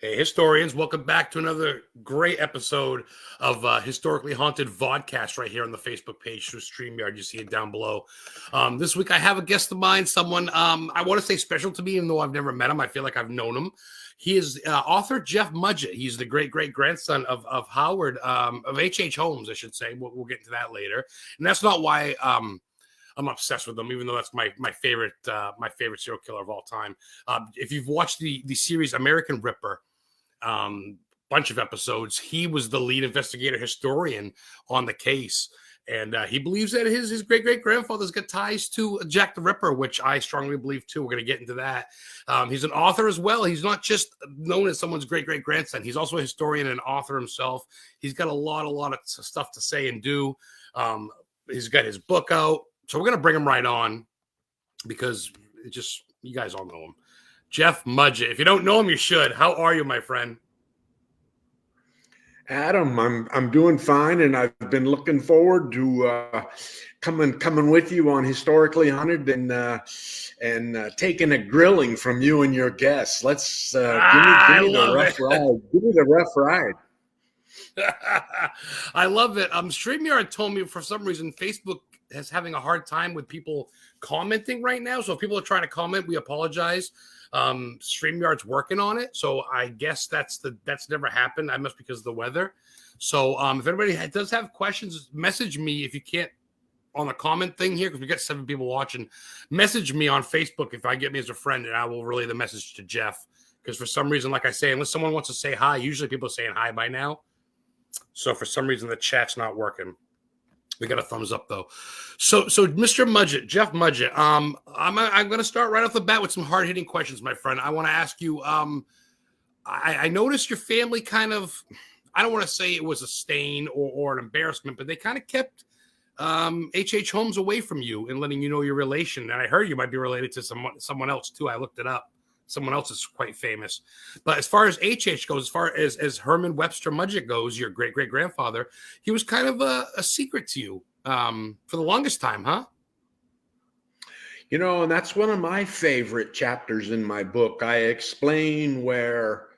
Hey, historians, welcome back to another great episode of Historically Haunted VODCAST right here on the Facebook page through StreamYard. You see it down below. This week I have a guest of mine, someone I want to say special to me, even though I've never met him. I feel like I've known him. He is author Jeff Mudgett. He's the great-great-grandson of Howard, of H.H. Holmes, I should say. We'll get into that later. And that's not why I'm obsessed with them, even though that's my favorite serial killer of all time. If you've watched the series American Ripper, bunch of episodes, he was the lead investigator historian on the case, and he believes that his great-great-grandfather's got ties to Jack the Ripper, which I strongly believe too. We're going to get into that. He's an author as well. He's not just known as someone's great-great-grandson. He's also a historian and author himself. He's got a lot of stuff to say and do. He's got his book out, so we're going to bring him right on because you guys all know him. Jeff Mudgett. If you don't know him, you should. How are you, my friend? Adam, I'm doing fine, and I've been looking forward to coming with you on Historically Haunted and taking a grilling from you and your guests. Let's give me the rough ride. Give me the rough ride. I love it. StreamYard told me for some reason Facebook is having a hard time with people commenting right now. So if people are trying to comment, we apologize. StreamYard's working on it, so I guess that's never happened. I must because of the weather. So if anybody does have questions, message me if you can't on the comment thing here, because we got 7 people watching. Message me on Facebook if I get me as a friend, and I will relay the message to Jeff. Because for some reason, like I say, unless someone wants to say hi, usually people are saying hi by now. So for some reason, the chat's not working. We got a thumbs up though. So Mr. Mudgett, Jeff Mudgett. I'm going to start right off the bat with some hard hitting questions, my friend. I want to ask you. I noticed your family kind of. I don't want to say it was a stain or an embarrassment, but they kind of kept H.H. Holmes away from you and letting you know your relation. And I heard you might be related to someone else too. I looked it up. Someone else is quite famous. But as far as H.H. goes, as far as Herman Webster Mudgett goes, your great-great-grandfather, he was kind of a secret to you for the longest time, huh? You know, and that's one of my favorite chapters in my book. I explain where,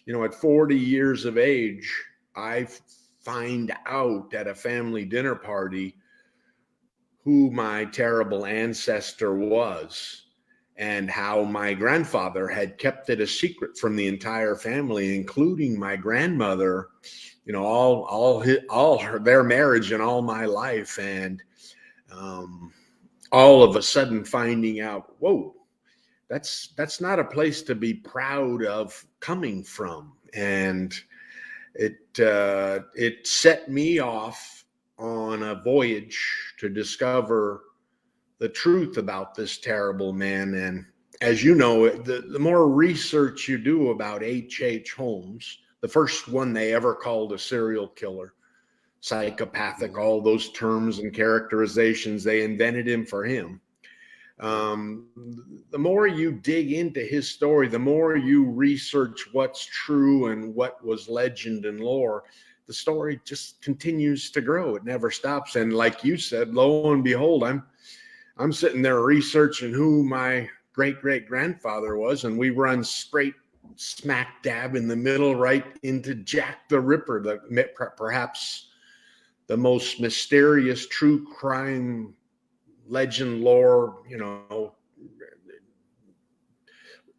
at 40 years of age, I find out at a family dinner party who my terrible ancestor was, and how my grandfather had kept it a secret from the entire family, including my grandmother, all their marriage and all my life. And all of a sudden finding out, whoa, that's not a place to be proud of coming from. And it set me off on a voyage to discover the truth about this terrible man. And as you know, the more research you do about H.H. Holmes, the first one they ever called a serial killer, psychopathic, all those terms and characterizations, they invented him for him. The more you dig into his story, the more you research what's true and what was legend and lore, the story just continues to grow. It never stops. And like you said, lo and behold, I'm sitting there researching who my great-great-grandfather was, and we run straight smack dab in the middle right into Jack the Ripper, perhaps the most mysterious true crime legend lore,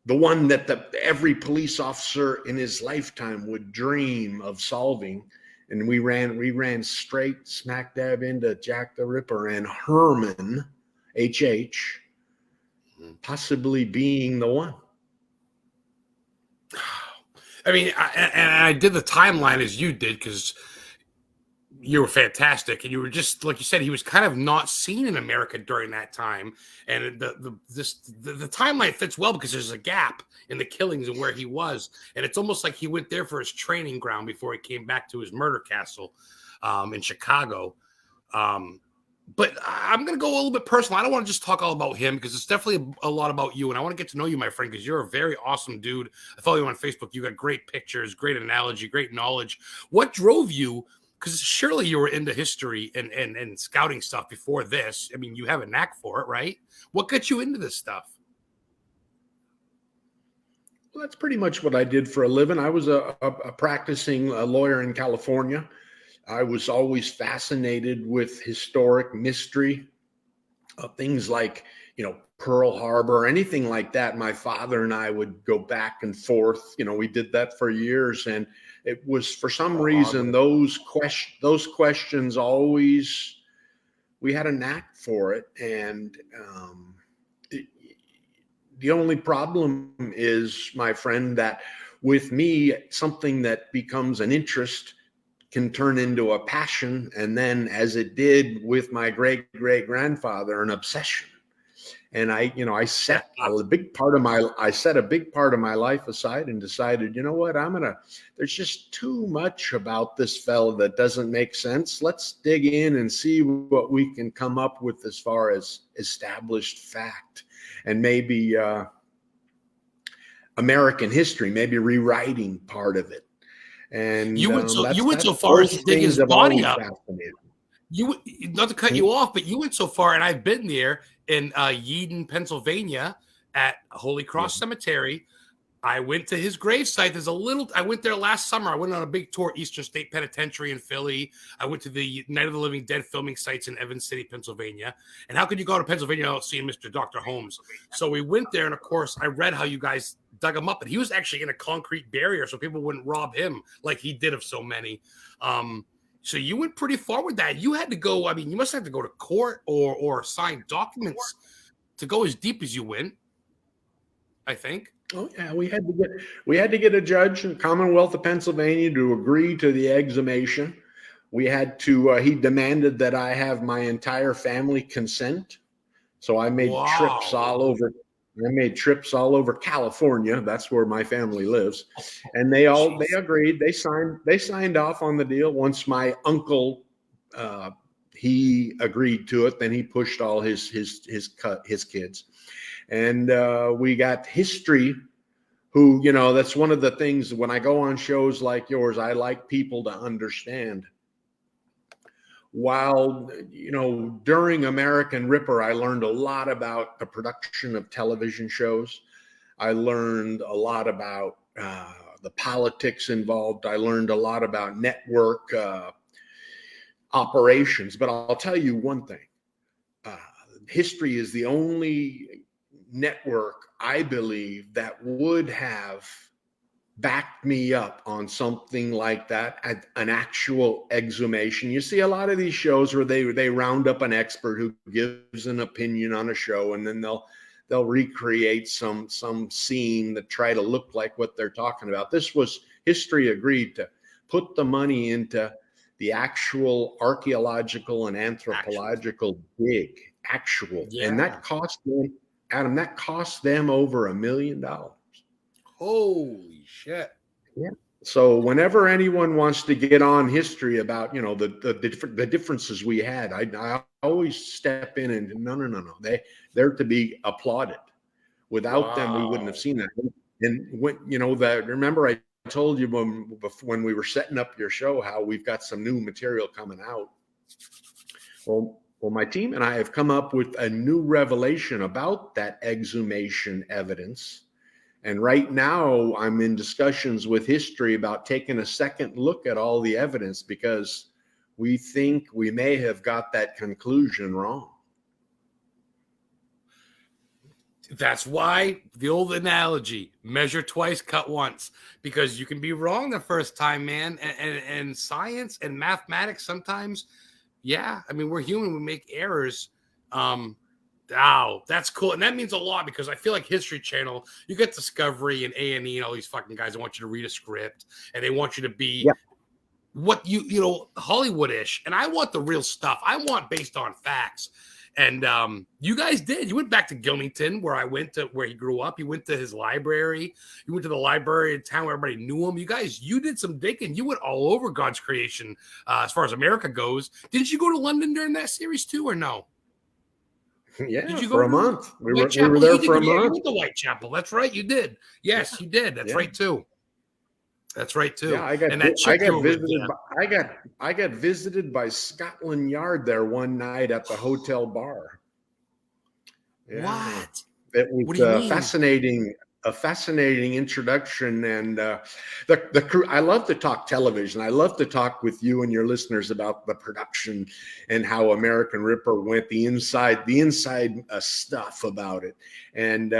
the one that every police officer in his lifetime would dream of solving. And we ran straight smack dab into Jack the Ripper and Herman, H.H., possibly being the one. I mean, I did the timeline as you did because you were fantastic, and you were just like you said. He was kind of not seen in America during that time, and the timeline fits well because there's a gap in the killings and where he was, and it's almost like he went there for his training ground before he came back to his murder castle in Chicago. But I'm going to go a little bit personal. I don't want to just talk all about him because it's definitely a lot about you. And I want to get to know you, my friend, because you're a very awesome dude. I follow you on Facebook. You got great pictures, great analogy, great knowledge. What drove you? Because surely you were into history and scouting stuff before this. I mean, you have a knack for it, right? What got you into this stuff? Well, that's pretty much what I did for a living. I was a practicing lawyer in California. I was always fascinated with historic mystery, things like, Pearl Harbor or anything like that. My father and I would go back and forth. We did that for years, and it was, for some Pearl reason, Harbor. those questions always, we had a knack for it. And the only problem is, my friend, that with me, something that becomes an interest can turn into a passion, and then, as it did with my great grandfather, an obsession. And I set a big part of my life aside and decided, what, there's just too much about this fella that doesn't make sense. Let's dig in and see what we can come up with as far as established fact, and maybe American history, maybe rewriting part of it. And You went so far as those to dig his things have body always up. fascinated me. Not to cut you off, but you went so far, and I've been there in Yeadon, Pennsylvania, at Holy Cross Cemetery. I went to his gravesite. I went there last summer. I went on a big tour, Eastern State Penitentiary in Philly. I went to the Night of the Living Dead filming sites in Evans City, Pennsylvania. And how could you go to Pennsylvania without seeing Mr. Dr. Holmes? So we went there, and of course, I read how you guys dug him up, and he was actually in a concrete barrier so people wouldn't rob him like he did of so many. So you went pretty far with that. You had to go, you must have to go to court or sign documents to go as deep as you went, I think. Oh yeah, we had to get a judge in the Commonwealth of Pennsylvania to agree to the exhumation. We had to. He demanded that I have my entire family consent. So I made trips all over. I made trips all over California. That's where my family lives, and they agreed. They signed off on the deal. Once my uncle he agreed to it, then he pushed all his kids. And we got history, who, that's one of the things when I go on shows like yours, I like people to understand. While, during American Ripper, I learned a lot about the production of television shows. I learned a lot about the politics involved. I learned a lot about network operations. But I'll tell you one thing. History is the only network, I believe, that would have backed me up on something like that, an actual exhumation. You see a lot of these shows where they round up an expert who gives an opinion on a show, and then they'll recreate some scene that try to look like what they're talking about. This was history agreed to put the money into the actual archaeological and anthropological dig, and that cost them, Adam, that cost them over $1 million. Holy shit. Yeah. So whenever anyone wants to get on history about, the differences we had, I always step in and no. They're to be applauded. Without them, we wouldn't have seen that. And when, remember I told you when we were setting up your show, how we've got some new material coming out. Well, my team and I have come up with a new revelation about that exhumation evidence. And right now I'm in discussions with history about taking a second look at all the evidence, because we think we may have got that conclusion wrong. That's why the old analogy, measure twice, cut once, because you can be wrong the first time, man. And science and mathematics sometimes, we're human, we make errors. That's cool. And that means a lot, because I feel like History Channel, you get Discovery and A&E and all these fucking guys that want you to read a script, and they want you to be what Hollywood-ish. And I want the real stuff. I want based on facts. And you guys did. You went back to Gilmington, where I went to, where he grew up. You went to his library. You went to the library in town where everybody knew him. You did some digging. You went all over God's creation as far as America goes. Didn't you go to London during that series too, or no? Yeah, did you for go a month. We were Whitechapel? there You did for a go month. to Whitechapel. That's right. You did. Yes, you did. That's right too. That's right too. Yeah, I got visited by Scotland Yard there one night at the hotel bar. Yeah. What? It was What do you mean? fascinating a fascinating introduction, and the crew. I love to talk television. I love to talk with you and your listeners about the production and how American Ripper went, the inside stuff about it, and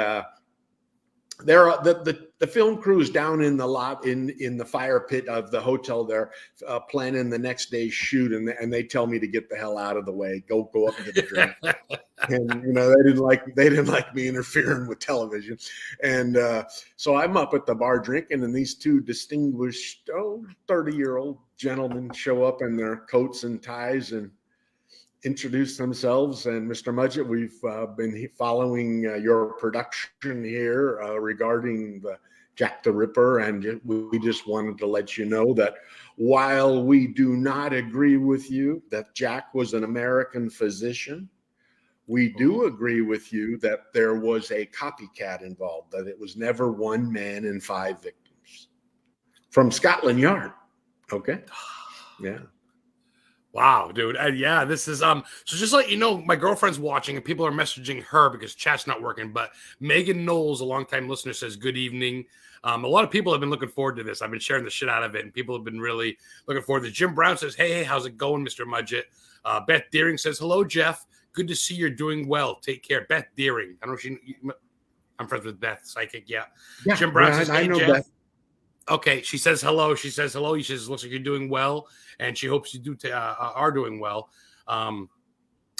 there are the film crews down in the lot in the fire pit of the hotel there, planning the next day's shoot, and they tell me to get the hell out of the way, go up and get a drink. And they didn't like me interfering with television, and so I'm up at the bar drinking, and these two distinguished 30-year-old gentlemen show up in their coats and ties and introduce themselves. And Mr. Mudgett, we've been following your production here regarding the Jack the Ripper, and we just wanted to let you know that while we do not agree with you that Jack was an American physician, we do agree with you that there was a copycat involved, that it was never one man and 5 victims. From Scotland Yard. Okay. Yeah. Wow, dude. Yeah, this is so just to let you know, my girlfriend's watching and people are messaging her because chat's not working. But Megan Knowles, a longtime listener, says good evening. A lot of people have been looking forward to this. I've been sharing the shit out of it, and people have been really looking forward to it. Jim Brown says, hey, how's it going, Mr. Mudgett? Beth Deering says, hello, Jeff. Good to see you're doing well. Take care. Beth Deering. I don't know if I'm friends with Beth, psychic. Yeah. Jim Brown says, hey, I know Jeff. Beth. Okay, she says hello. She says hello. He says, looks like you're doing well, and she hopes you are doing well.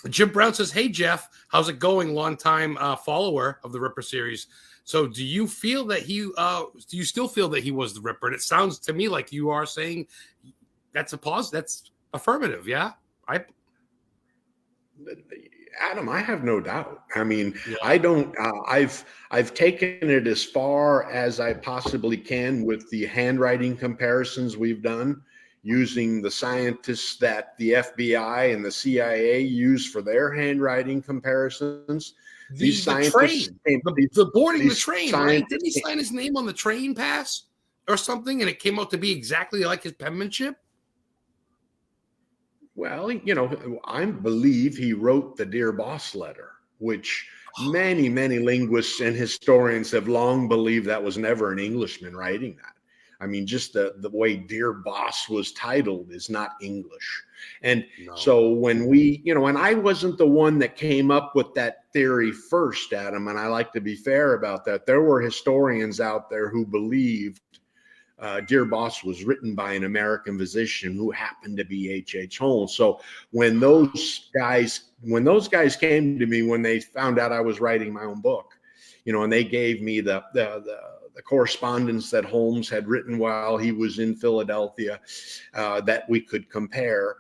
Jim Brown says, hey, Jeff, how's it going? Longtime follower of the Ripper series. So do you feel that do you still feel that he was the Ripper? And it sounds to me like you are saying that's that's affirmative, yeah? Adam, I have no doubt. I mean, yeah. I don't. I've taken it as far as I possibly can with the handwriting comparisons we've done, using the scientists that the FBI and the CIA use for their handwriting comparisons. These scientists, the boarding the train, right? Didn't he sign his name on the train pass or something, and it came out to be exactly like his penmanship? Well, I believe he wrote the Dear Boss letter, which many, many linguists and historians have long believed that was never an Englishman writing that. I mean, just the way Dear Boss was titled is not English. And so when and I wasn't the one that came up with that theory first, Adam, and I like to be fair about that. There were historians out there who believed Dear Boss was written by an American physician who happened to be H.H. Holmes. So when those guys came to me, when they found out I was writing my own book, and they gave me the correspondence that Holmes had written while he was in Philadelphia, that we could compare,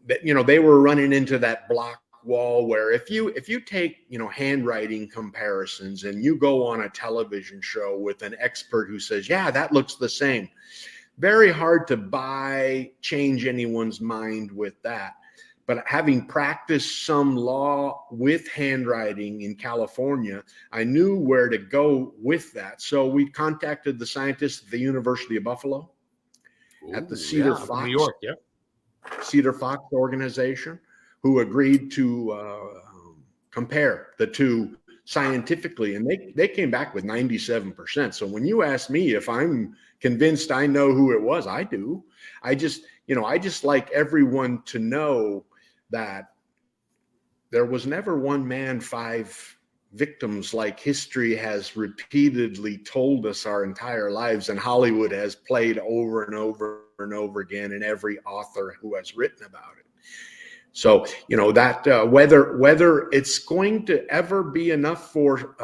they were running into that block wall where if you take handwriting comparisons and you go on a television show with an expert who says, yeah, that looks the same, very hard to change anyone's mind with that. But having practiced some law with handwriting in California, I knew where to go with that. So we contacted the scientists at the University of Buffalo, at the Cedar Fox, New York, Cedar Fox organization, who agreed to compare the two scientifically, and they came back with 97%. So when you ask me if I'm convinced I know who it was, I do. I just like everyone to know that there was never one man, 5 victims like history has repeatedly told us our entire lives, and Hollywood has played over and over and over again, and every author who has written about it. So, that whether it's going to ever be enough for,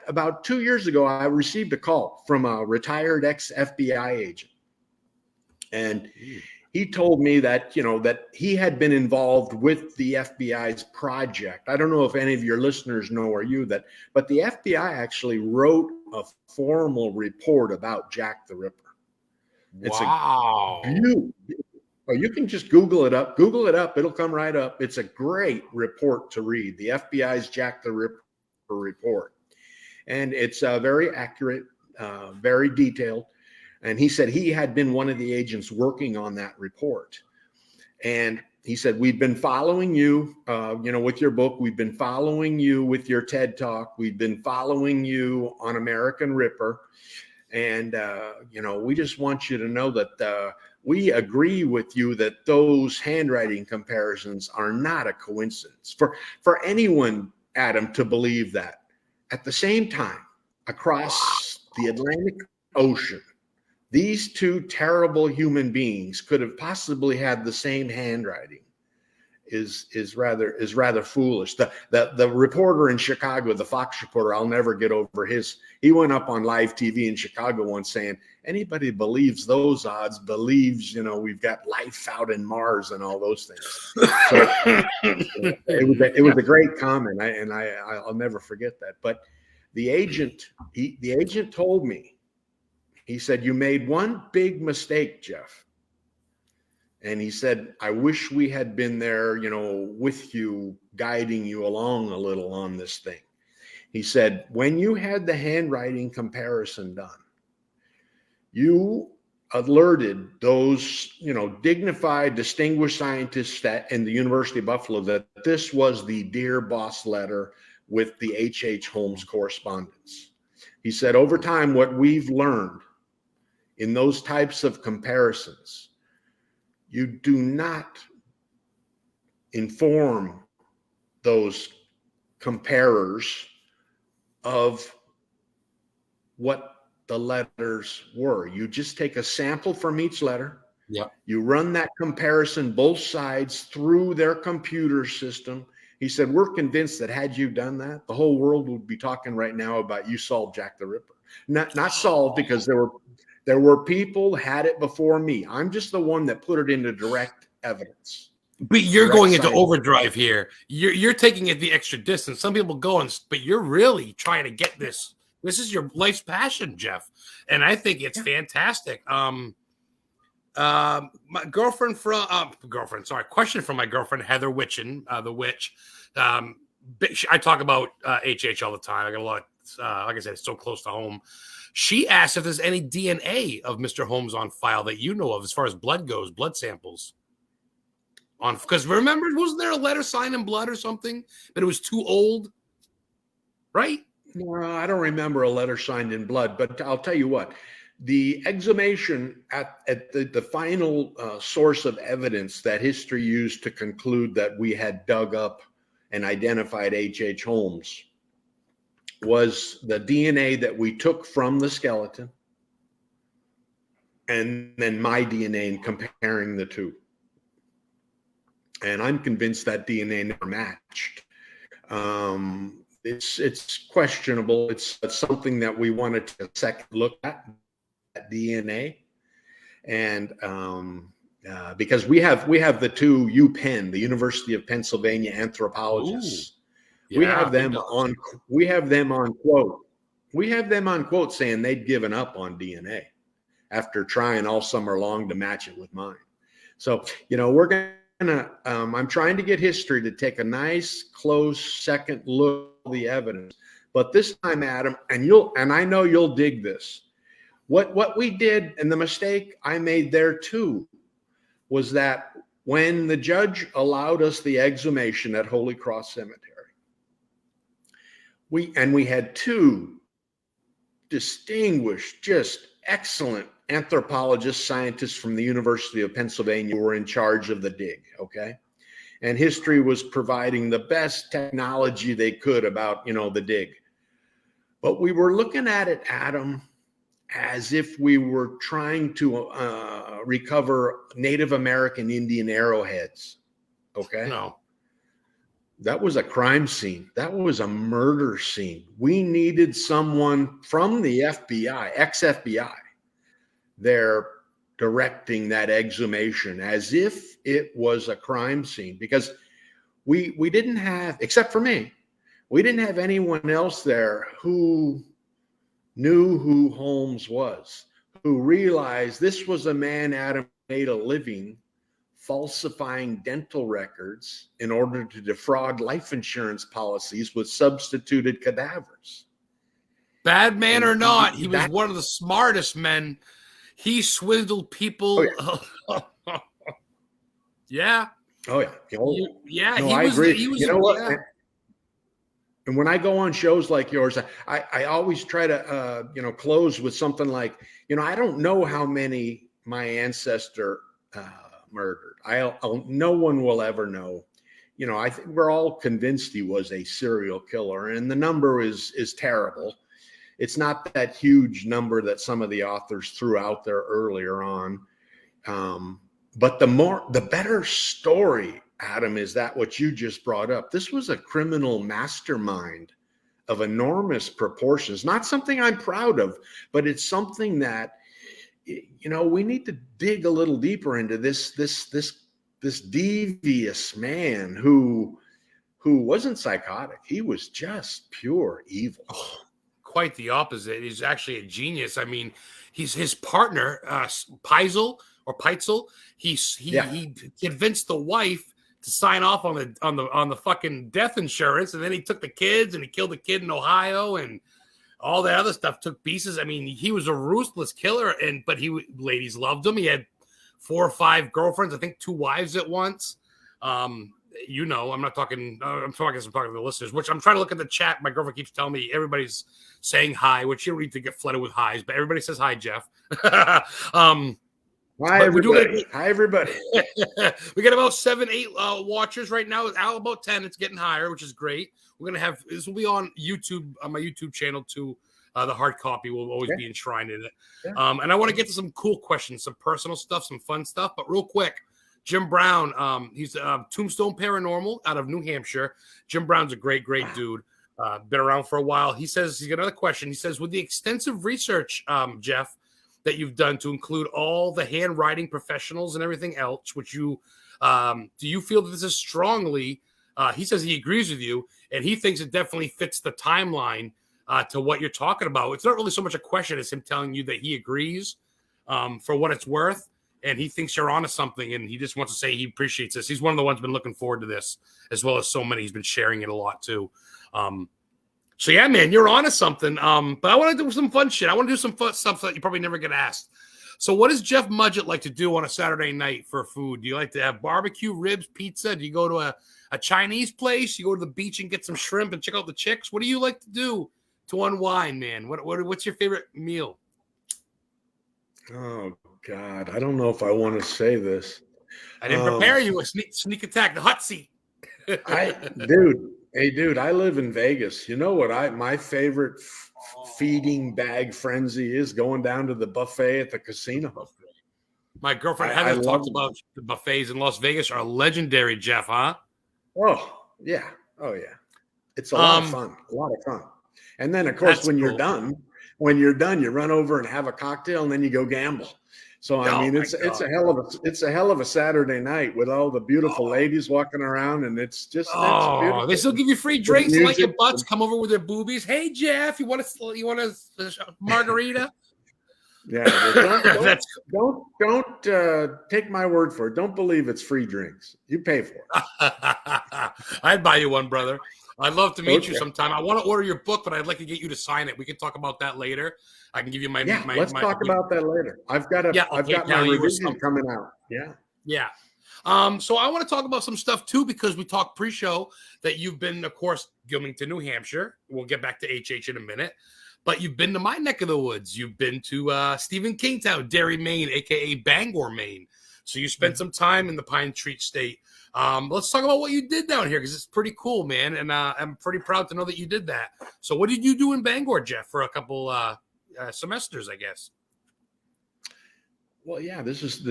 about 2 years ago, I received a call from a retired ex-FBI agent. And he told me that, that he had been involved with the FBI's project. I don't know if any of your listeners know but the FBI actually wrote a formal report about Jack the Ripper. Wow. You can just Google it up. It'll come right up. It's a great report to read. The FBI's Jack the Ripper report. And it's very accurate, very detailed. And he said he had been one of the agents working on that report. And he said, we've been following you, with your book. We've been following you with your TED Talk. We've been following you on American Ripper. And, we just want you to know that we agree with you that those handwriting comparisons are not a coincidence. For anyone, Adam, to believe that. At the same time, across the Atlantic Ocean, these two terrible human beings could have possibly had the same handwriting is rather foolish. The reporter in Chicago, the Fox reporter, I'll never get over he went up on live TV in Chicago once saying, anybody believes those odds believes, we've got life out in Mars and all those things. So it was a great comment. I'll never forget that. But the agent told me, he said, you made one big mistake, Jeff. And he said, I wish we had been there, with you, guiding you along a little on this thing. He said, when you had the handwriting comparison done, you alerted those, dignified, distinguished scientists in the University of Buffalo that this was the Dear Boss letter with the H.H. Holmes correspondence. He said, over time, what we've learned in those types of comparisons, you do not inform those comparers of what the letters were. You just take a sample from each letter. Yep. You run that comparison, both sides, through their computer system. He said, we're convinced that had you done that, the whole world would be talking right now about you solved Jack the Ripper. Not solved, because there were people had it before me. I'm just the one that put it into direct evidence. But you're going into overdrive here. You're taking it the extra distance. Some people go but you're really trying to get this. This is your life's passion, Jeff. And I think it's fantastic. My question from my girlfriend, Heather Witchin, the witch. I talk about HH all the time. I got a lot, like I said, it's so close to home. She asked if there's any DNA of Mr. Holmes on file that you know of as far as blood goes, blood samples. Because remember, wasn't there a letter signed in blood or something, but it was too old, right? No, I don't remember a letter signed in blood, but I'll tell you what. The exhumation at the final source of evidence that history used to conclude that we had dug up and identified H.H. Holmes was the DNA that we took from the skeleton, and then my DNA, and comparing the two. And I'm convinced that DNA never matched. It's questionable. It's something that we wanted to second look at DNA, and because we have the two UPenn, the University of Pennsylvania anthropologists. Yeah, we have them on quote saying they'd given up on DNA after trying all summer long to match it with mine. So we're gonna I'm trying to get history to take a nice close second look at the evidence, but this time, Adam, and I know you'll dig this. What we did, and the mistake I made there too, was that when the judge allowed us the exhumation at Holy Cross Cemetery, we had two distinguished, just excellent anthropologists, scientists from the University of Pennsylvania who were in charge of the dig, okay? And history was providing the best technology they could about, the dig. But we were looking at it, Adam, as if we were trying to recover Native American Indian arrowheads, okay? No. That was a crime scene. That was a murder scene. We needed someone from the FBI, ex-FBI, there directing that exhumation as if it was a crime scene, because we didn't have, except for me, we didn't have anyone else there who knew who Holmes was, who realized this was a man, Adam, made a living falsifying dental records in order to defraud life insurance policies with substituted cadavers. Bad man or not, he was one of the smartest men. He swindled people. Oh, yeah. Oh yeah. Oh, Yeah, no, he I was. agree. He was. You know what? Yeah. And when I go on shows like yours, I always try to, close with something like, I don't know how many my ancestor murdered. No one will ever know. I think we're all convinced he was a serial killer, and the number is terrible. It's not that huge number that some of the authors threw out there earlier on. But the better story, Adam, is that what you just brought up. This was a criminal mastermind of enormous proportions. Not something I'm proud of, but it's something that, we need to dig a little deeper into this devious man who wasn't psychotic. He was just pure evil. Oh, quite the opposite. He's actually a genius. I mean, his partner, Peitzel. He convinced the wife to sign off on the fucking death insurance, and then he took the kids and he killed the kid in Ohio and all that other stuff took pieces. I mean, he was a ruthless killer, but ladies loved him. He had 4 or 5 girlfriends, I think 2 wives at once. I'm not talking. I'm talking to the listeners, which I'm trying to look at the chat. My girlfriend keeps telling me everybody's saying hi, which you don't need to get flooded with highs, but everybody says hi, Jeff. Hi, everybody. Hi, everybody. We got about 7, 8 watchers right now. Out about 10. It's getting higher, which is great. We're gonna have this will be on YouTube, on my YouTube channel too. The hard copy will always be enshrined in it. Yeah. And I want to get to some cool questions, some personal stuff, some fun stuff. But real quick, Jim Brown, he's Tombstone Paranormal out of New Hampshire. Jim Brown's a great dude. Been around for a while. He's got another question. He says, with the extensive research, Jeff, that you've done to include all the handwriting professionals and everything else, which do you feel that this is strongly, he says he agrees with you, and he thinks it definitely fits the timeline to what you're talking about. It's not really so much a question as him telling you that he agrees for what it's worth, and he thinks you're onto something, and he just wants to say he appreciates this. He's one of the ones been looking forward to this, as well as so many. He's been sharing it a lot too. So yeah, man, you're onto something. But I want to do some fun shit. I want to do some fun stuff that you probably never get asked. So what does Jeff Mudgett like to do on a Saturday night for food? Do you like to have barbecue, ribs, pizza? Do you go to a Chinese place? You go to the beach and get some shrimp and check out the chicks? What do you like to do to unwind, man? What's your favorite meal? Oh God, I don't know if I want to say this. I didn't prepare you. A sneak attack, the hot seat. Dude, I live in Vegas. You know what my favorite feeding bag frenzy is? Going down to the buffet at the casino. My girlfriend Heather talked about the buffets in Las Vegas are legendary, Jeff, huh? Oh, yeah. It's a lot of fun. And then, of course, when you're done, you run over and have a cocktail, and then you go gamble. So I mean, it's a hell of a Saturday night with all the beautiful ladies walking around, and it's just beautiful. They still give you free drinks, and like your butts come over with their boobies. Hey Jeff, you want a margarita? Yeah, don't take my word for it. Don't believe it's free drinks. You pay for it. I'd buy you one, brother. I'd love to meet you sometime. I want to order your book, but I'd like to get you to sign it. We can talk about that later. I can give you my. Let's talk about that later. I've got my revision coming out. Yeah. So I want to talk about some stuff too, because we talked pre-show that you've been, of course, going to New Hampshire. We'll get back to HH in a minute, but you've been to my neck of the woods. You've been to Stephen King Town, Derry, Maine, aka Bangor, Maine. So you spent some time in the Pine Tree State. Let's talk about what you did down here, because it's pretty cool, man. And I'm pretty proud to know that you did that. So what did you do in Bangor, Jeff, for a couple semesters, I guess? Well, yeah,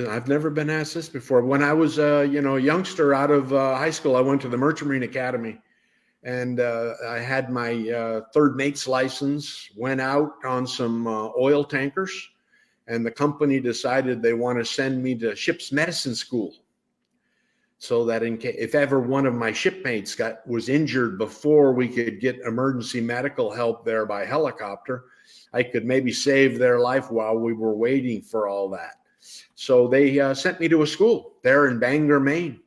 I've never been asked this before. When I was a youngster out of high school, I went to the Merchant Marine Academy, and I had my third mate's license, went out on some oil tankers, and the company decided they want to send me to ship's medicine school, so that if ever one of my shipmates was injured before we could get emergency medical help there by helicopter, I could maybe save their life while we were waiting for all that. So they sent me to a school there in Bangor, Maine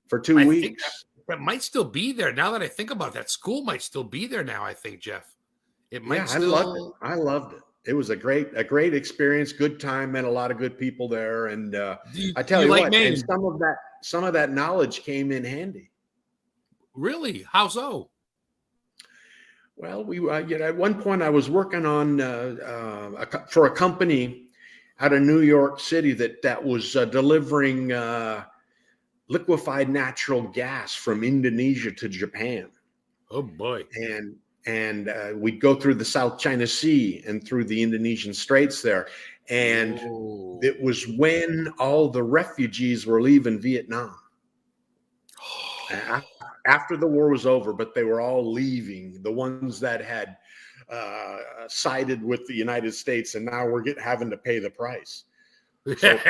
for 2 weeks. That might still be there. Now that I think about it, that school might still be there now, I think, Jeff. It might still... I loved it. It was a great experience, good time, met a lot of good people there. And I tell you what, and that knowledge came in handy. Really? How so? Well, at one point I was working on for a company out of New York City that was delivering liquefied natural gas from Indonesia to Japan. Oh boy! And we'd go through the South China Sea and through the Indonesian Straits there, and it was when all the refugees were leaving Vietnam. After the war was over, but they were all leaving, the ones that had sided with the United States, and now we're having to pay the price. So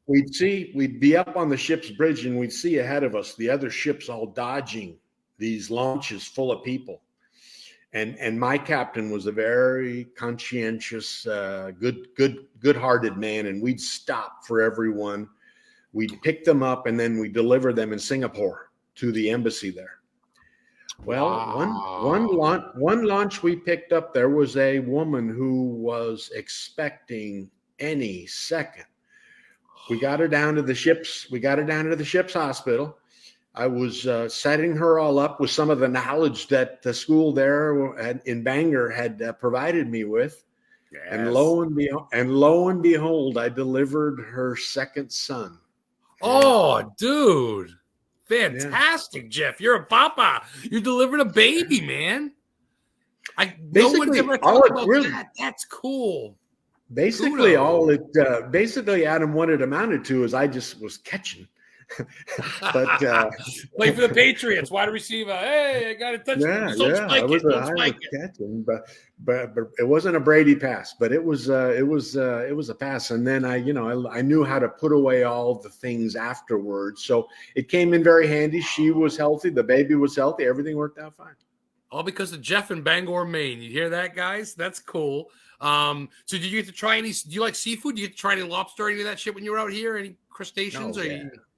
we'd be up on the ship's bridge, and we'd see ahead of us the other ships all dodging these launches full of people. And my captain was a very conscientious, good-hearted man, and we'd stop for everyone. We'd pick them up, and then we deliver them in Singapore to the embassy there. Well, wow. one launch we picked up, there was a woman who was expecting any second. We got her down to the ship's. We got her down to the ship's hospital. I was setting her all up with some of the knowledge that the school there in Bangor had provided me with. Yes. And lo and behold, I delivered her second son. Oh, dude. Fantastic, Jeff. You're a papa. You delivered a baby, man. No one's ever talked about that. That's cool. Basically, Adam, what it amounted to is I just was catching. But play for the Patriots, wide receiver. Hey, I got to touch. I was catching, but it wasn't a Brady pass, but it was a pass. And then I knew how to put away all the things afterwards, so it came in very handy. She was healthy, the baby was healthy, everything worked out fine. All because of Jeff in Bangor, Maine. You hear that, guys? That's cool. So did you get to try any? Do you like seafood? Did you get to try any lobster, any of that shit when you were out here? Any crustaceans?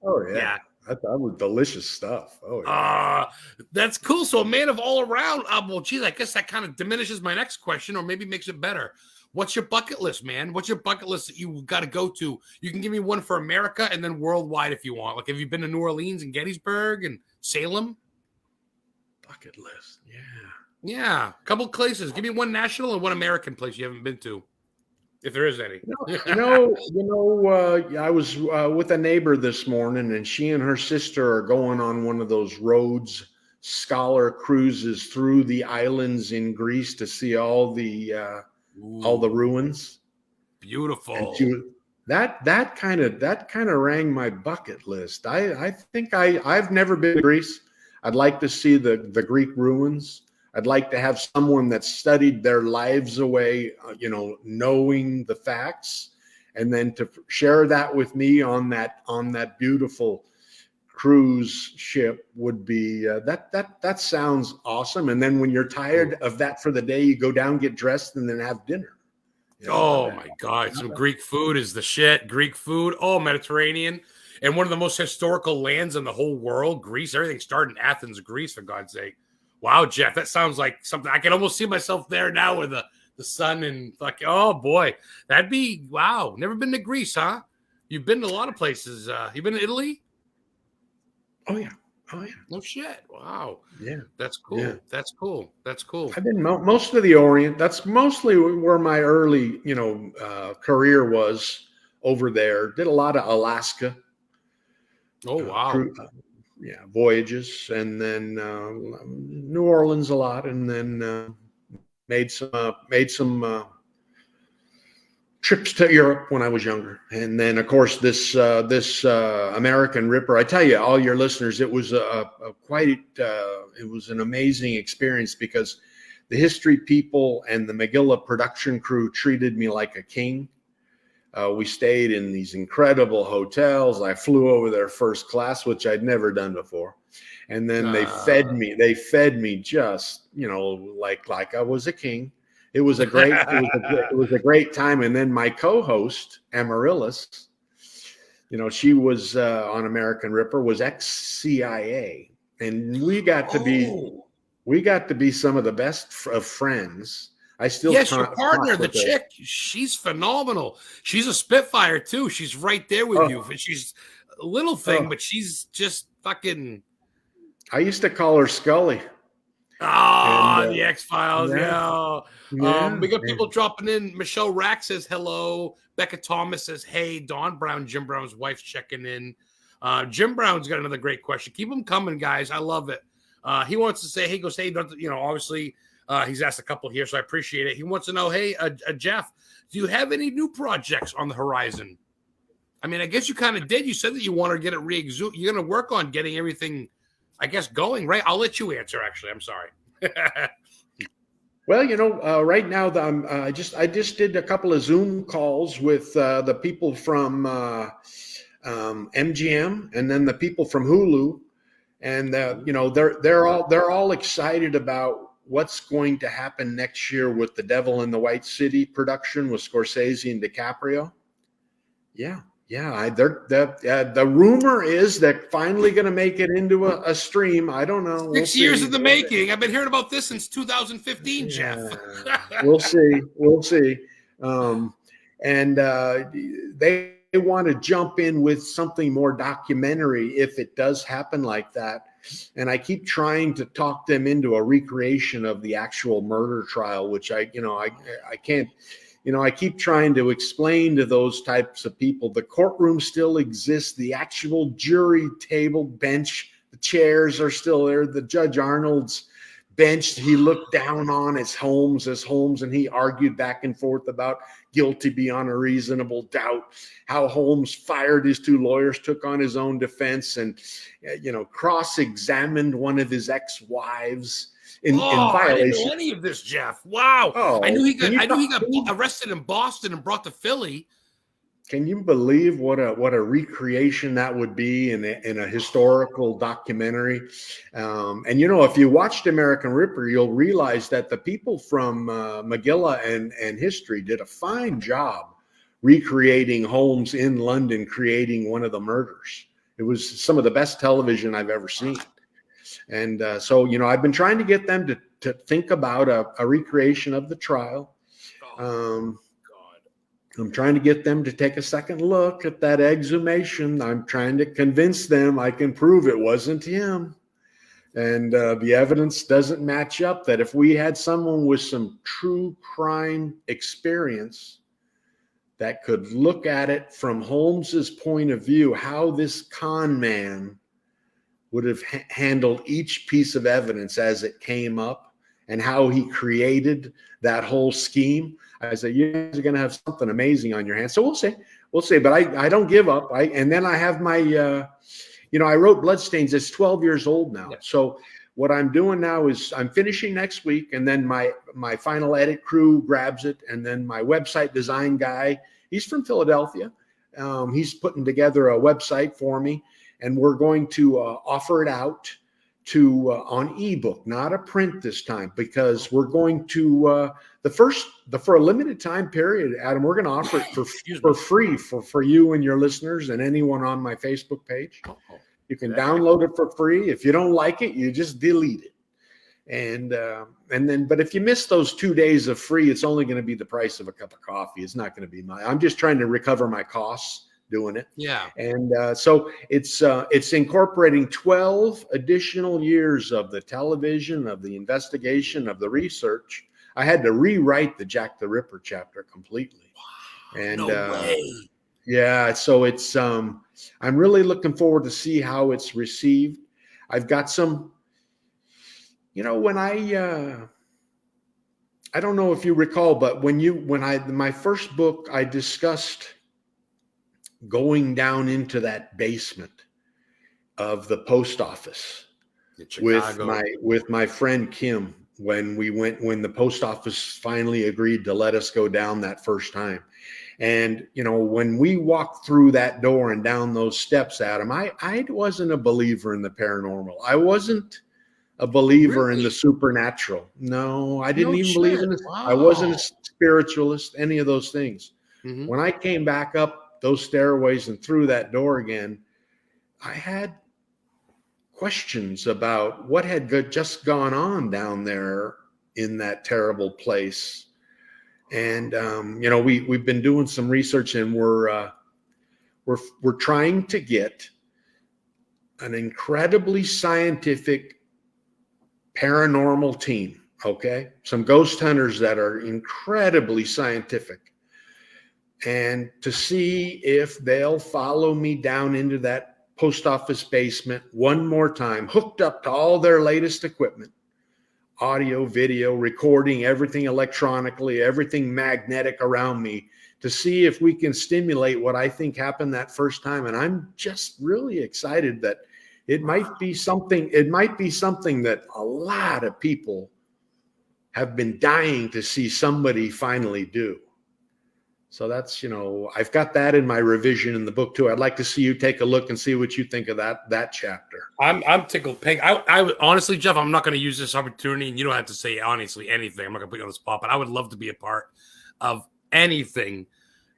Oh yeah. That was delicious stuff. Oh yeah. That's cool. So a man of all around. Well, geez, I guess that kind of diminishes my next question, or maybe makes it better. What's your bucket list, man? What's your bucket list that you got to go to? You can give me one for America and then worldwide if you want. Like, have you been to New Orleans and Gettysburg and Salem? Bucket list, yeah. Yeah, a couple places. Give me one national and one American place you haven't been to, if there is any. I was with a neighbor this morning, and she and her sister are going on one of those Rhodes Scholar cruises through the islands in Greece to see all the ruins. Beautiful. That kind of rang my bucket list. I think I've never been to Greece. I'd like to see the Greek ruins. I'd like to have someone that studied their lives away, knowing the facts, and then to share that with me on that beautiful cruise ship would be that sounds awesome. And then when you're tired of that for the day, you go down, get dressed, and then have dinner. Oh my God, some Greek food is the shit. Greek food, Mediterranean, and one of the most historical lands in the whole world, Greece. Everything started in Athens, Greece, for God's sake. Wow, Jeff, that sounds like something I can almost see myself there now with the sun and oh boy, that'd be wow. Never been to Greece, huh? You've been to a lot of places. You been to Italy? Oh yeah. No shit. Wow. Yeah, that's cool. Yeah. That's cool. I've been most of the Orient. That's mostly where my early career was over there. Did a lot of Alaska. Oh wow. Voyages, and then New Orleans a lot, and then made some trips to Europe when I was younger, and then of course this American Ripper. I tell you, all your listeners, it was it was an amazing experience because the history people and the Megillah production crew treated me like a king. We stayed in these incredible hotels. I flew over there first class, which I'd never done before. And then they fed me just, like I was a king. It was a great time. And then my co-host, Amaryllis, she was on American Ripper, was ex-CIA. And we got to be some of the best of friends. I still Yes, your talk partner, the with her. chick, she's phenomenal. She's a spitfire too. She's right there with you. She's a little thing, but she's just fucking. I used to call her Scully. Ah, And the X-Files, yeah. yeah. We got people dropping in. Michelle Rack says hello. Becca Thomas says, hey. Dawn Brown, Jim Brown's wife's checking in. Jim Brown's got another great question. Keep them coming, guys. I love it. He wants to say, hey, go say, obviously he's asked a couple here, so I appreciate it. He wants to know, hey, Jeff, do you have any new projects on the horizon? I mean, I guess you kind of did. You said that you want to get it re-exhumed. You're going to work on getting everything, I guess, going, right? I'll let you answer, actually. I'm sorry. Well, right now I just did a couple of Zoom calls with the people from MGM and then the people from Hulu, and they're all excited about what's going to happen next year with The Devil in the White City production with Scorsese and DiCaprio. Yeah. The rumor is that finally going to make it into a stream. I don't know. 6 years in the making. I've been hearing about this since 2015, Jeff. We'll see. And they want to jump in with something more documentary if it does happen like that. And I keep trying to talk them into a recreation of the actual murder trial, which I can't. I keep trying to explain to those types of people the courtroom still exists, the actual jury table bench, the chairs are still there. The Judge Arnold's bench he looked down on as Holmes, and he argued back and forth about guilty beyond a reasonable doubt, how Holmes fired his two lawyers, took on his own defense, and cross-examined one of his ex-wives. In violation. I didn't know any of this, Jeff. Wow. I knew he got arrested in Boston and brought to Philly. Can you believe what a recreation that would be in a historical documentary? And if you watched American Ripper, you'll realize that the people from McGilla and History did a fine job recreating Holmes in London, creating one of the murders. It was some of the best television I've ever seen. And so, I've been trying to get them to think about a recreation of the trial. I'm trying to get them to take a second look at that exhumation. I'm trying to convince them I can prove it wasn't him. And the evidence doesn't match up, that if we had someone with some true crime experience that could look at it from Holmes's point of view, how this con man would have handled each piece of evidence as it came up and how he created that whole scheme. I said, you guys are going to have something amazing on your hands. So we'll see, but I don't give up. And then I have my, I wrote Bloodstains. It's 12 years old now. Yeah. So what I'm doing now is I'm finishing next week, and then my final edit crew grabs it. And then my website design guy, he's from Philadelphia. He's putting together a website for me. And we're going to offer it out to on ebook, not a print this time, because we're going to for a limited time period, Adam, we're going to offer it for free for you and your listeners and anyone on my Facebook page. You can download it for free. If you don't like it, you just delete it. And then, but if you miss those 2 days of free, it's only going to be the price of a cup of coffee. It's not going to be I'm just trying to recover my costs doing it. Yeah. And so it's incorporating 12 additional years of the television, of the investigation, of the research. I had to rewrite the Jack the Ripper chapter completely. Wow, and no way. Yeah, so it's I'm really looking forward to see how it's received. I've got some, when I don't know if you recall, but my first book, I discussed going down into that basement of the post office with my friend Kim when the post office finally agreed to let us go down that first time. And when we walked through that door and down those steps, Adam, I wasn't a believer in the paranormal. I wasn't a believer in the supernatural. No, I didn't even believe in it. Wow. I wasn't a spiritualist, any of those things. Mm-hmm. When I came back up those stairways and through that door again, I had questions about what had just gone on down there in that terrible place. And we've been doing some research, and we're trying to get an incredibly scientific paranormal team. Okay, some ghost hunters that are incredibly scientific, and to see if they'll follow me down into that post office basement one more time, hooked up to all their latest equipment, audio, video, recording, everything electronically, everything magnetic around me, to see if we can stimulate what I think happened that first time. And I'm just really excited that it might be something that a lot of people have been dying to see somebody finally do. So that's, I've got that in my revision in the book too. I'd like to see you take a look and see what you think of that chapter. I'm tickled pink. I honestly, Jeff, I'm not going to use this opportunity, and you don't have to say honestly anything. I'm not going to put you on the spot, but I would love to be a part of anything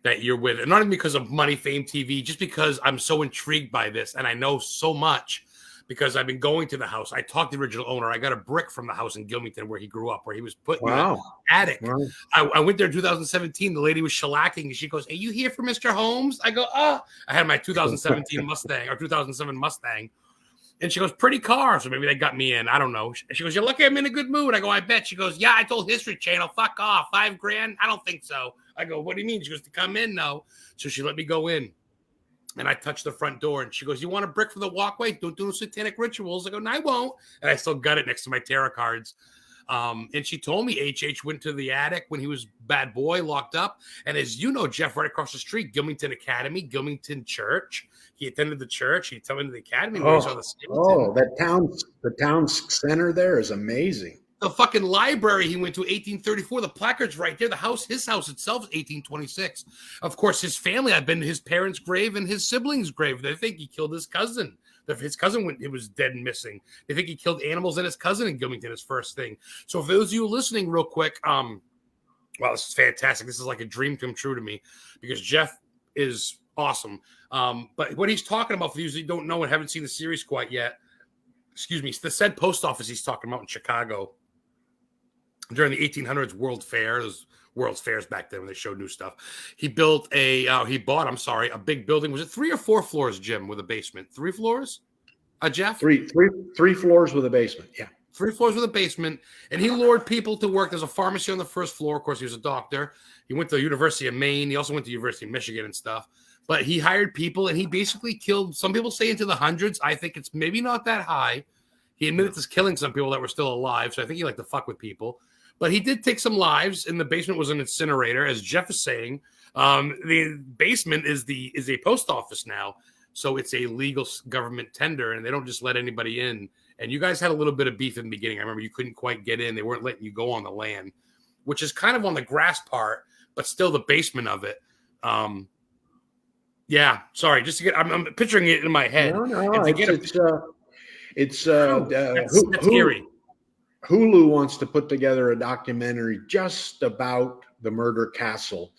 that you're with, and not even because of money, fame, TV, just because I'm so intrigued by this, and I know so much because I've been going to the house. I talked to the original owner. I got a brick from the house in Gilmington where he grew up, where he was put in the attic. Wow. I went there in 2017. The lady was shellacking, and she goes, "Are you here for Mr. Holmes?" I go, "Oh." I had my 2017 Mustang or 2007 Mustang. And she goes, "Pretty car." So maybe they got me in. I don't know. She goes, "You're lucky I'm in a good mood." I go, "I bet." She goes, "Yeah, I told History Channel, fuck off. $5,000? I don't think so." I go, "What do you mean?" She goes, "To come in, no." So she let me go in. And I touched the front door, and she goes, "You want a brick for the walkway? Don't do no satanic rituals." I go, "No, I won't." And I still got it next to my tarot cards. And she told me HH went to the attic when he was bad boy, locked up. And as you know, Jeff, right across the street, Gilmington Academy, Gilmington Church. He attended the church. He attended the academy where he saw the skeleton. The town center there is amazing. The fucking library he went to, 1834. The placard's right there. His house itself is 1826. Of course, his family, I've been to his parents' grave and his siblings' grave. They think he killed his cousin. His cousin was dead and missing. They think he killed animals and his cousin in Gilmington, his first thing. So for those of you listening real quick, wow, this is fantastic. This is like a dream come true to me because Jeff is awesome. But what he's talking about, for those who don't know and haven't seen the series quite yet, excuse me, it's the said post office he's talking about in Chicago. During the 1800s World Fair, those World's Fairs back then when they showed new stuff. He bought a big building. Was it 3 or 4 floors, Jim, with a basement? 3 floors? Jeff? Three floors with a basement. Yeah. 3 floors with a basement. And he lured people to work. There's a pharmacy on the first floor. Of course, he was a doctor. He went to the University of Maine. He also went to the University of Michigan and stuff. But he hired people, and he basically killed, some people say into the hundreds. I think it's maybe not that high. He admitted to killing some people that were still alive. So I think he liked to fuck with people. But he did take some lives, and the basement was an incinerator, as Jeff is saying. The basement is a post office now, so it's a legal government tender, and they don't just let anybody in. And you guys had a little bit of beef in the beginning. I remember you couldn't quite get in; they weren't letting you go on the land, which is kind of on the grass part, but still the basement of it. Yeah, sorry, just to get, I'm picturing it in my head. No, it's scary. Hulu wants to put together a documentary just about the murder castle.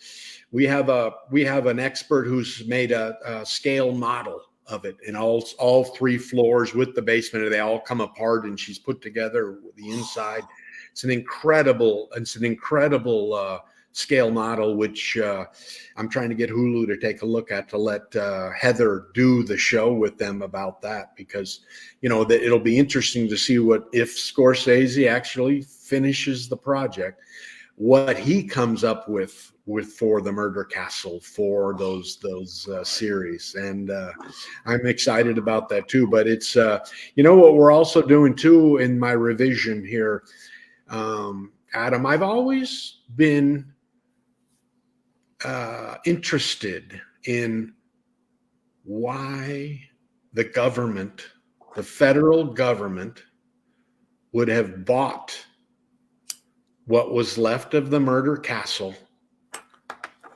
We have an expert who's made a scale model of it in all 3 floors with the basement, and they all come apart, and she's put together the inside. It's an incredible scale model, which I'm trying to get Hulu to take a look at, to let Heather do the show with them about that, because that it'll be interesting to see if Scorsese actually finishes the project, what he comes up with for the Murder Castle for those series, and I'm excited about that too. But it's what we're also doing too in my revision here, Adam. I've always been interested in why the federal government would have bought what was left of the murder castle,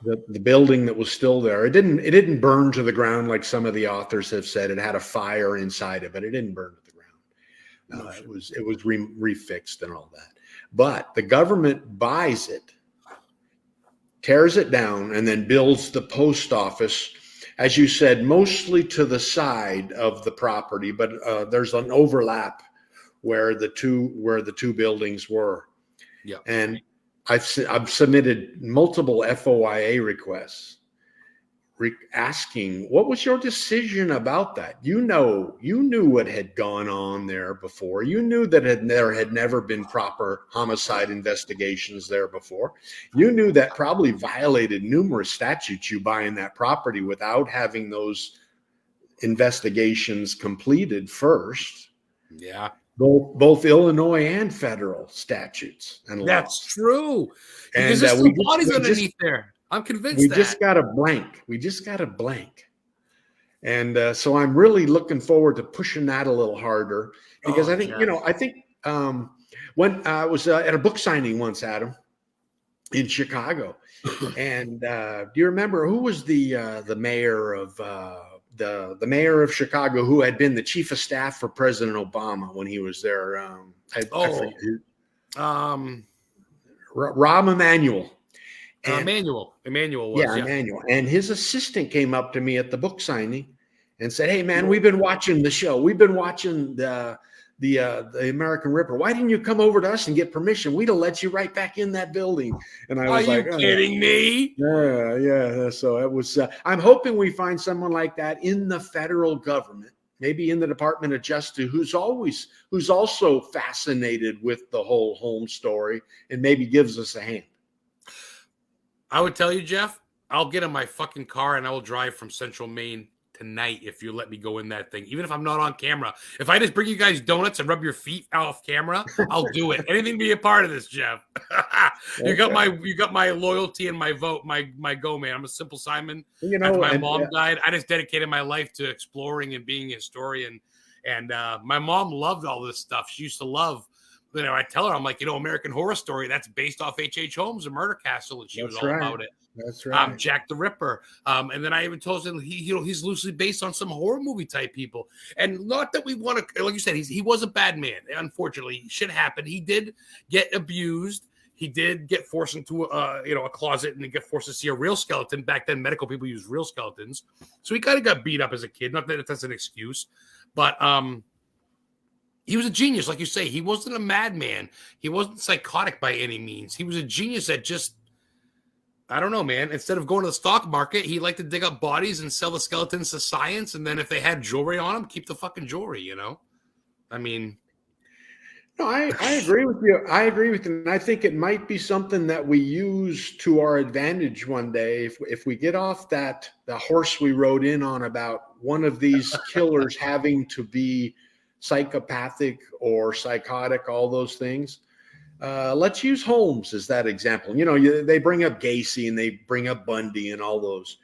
the building that was still there. It didn't burn to the ground like some of the authors have said. It had a fire inside of it. It didn't burn to the ground. It was refixed and all that. But the government buys it, tears it down, and then builds the post office, as you said, mostly to the side of the property, but there's an overlap where the two buildings were. Yeah. And I've submitted multiple FOIA requests asking, what was your decision about that? You knew what had gone on there before. You knew that there had never been proper homicide investigations there before. You knew that probably violated numerous statutes, you buying that property without having those investigations completed first. Yeah. Both Illinois and federal statutes and laws. That's true. Because And there's still bodies underneath there. I'm convinced we just got a blank. And so I'm really looking forward to pushing that a little harder because I think, when I was at a book signing once, Adam, in Chicago, and do you remember who was the mayor of the mayor of Chicago who had been the chief of staff for President Obama when he was there? Rahm Emanuel. Emmanuel was, Emmanuel. And his assistant came up to me at the book signing and said, "Hey man, we've been watching the show. We've been watching the American Ripper. Why didn't you come over to us and get permission? We'd have let you right back in that building." And I was like, "Are you kidding me?" Yeah. So it was. I'm hoping we find someone like that in the federal government, maybe in the Department of Justice, who's also fascinated with the whole Holmes story and maybe gives us a hand. I would tell you, Jeff, I'll get in my fucking car and I will drive from Central Maine tonight if you let me go in that thing, even if I'm not on camera. If I just bring you guys donuts and rub your feet off camera, I'll do it. Anything to be a part of this, Jeff. You got my loyalty and my vote, my go, man. I'm a simple Simon. After my mom died, I just dedicated my life to exploring and being a historian. And my mom loved all this stuff. She used to love. I tell her, I'm like, American Horror Story, that's based off H.H. Holmes and Murder Castle, and she was all about it. That's right. Jack the Ripper. And then I even told him he's loosely based on some horror movie type people. And not that we want to, like you said, he was a bad man. Unfortunately, shit happened. He did get abused. He did get forced into a closet and get forced to see a real skeleton. Back then, medical people used real skeletons. So he kind of got beat up as a kid. Not that that's an excuse, but he was a genius, like you say. He wasn't a madman. He wasn't psychotic by any means. He was a genius that just, I don't know, man. Instead of going to the stock market, he liked to dig up bodies and sell the skeletons to science. And then if they had jewelry on them, keep the fucking jewelry, I mean. No, I agree with you. And I think it might be something that we use to our advantage one day. If we get off the horse we rode in on about one of these killers having to be psychopathic or psychotic, all those things. Let's use Holmes as that example. They bring up Gacy and they bring up Bundy and all those,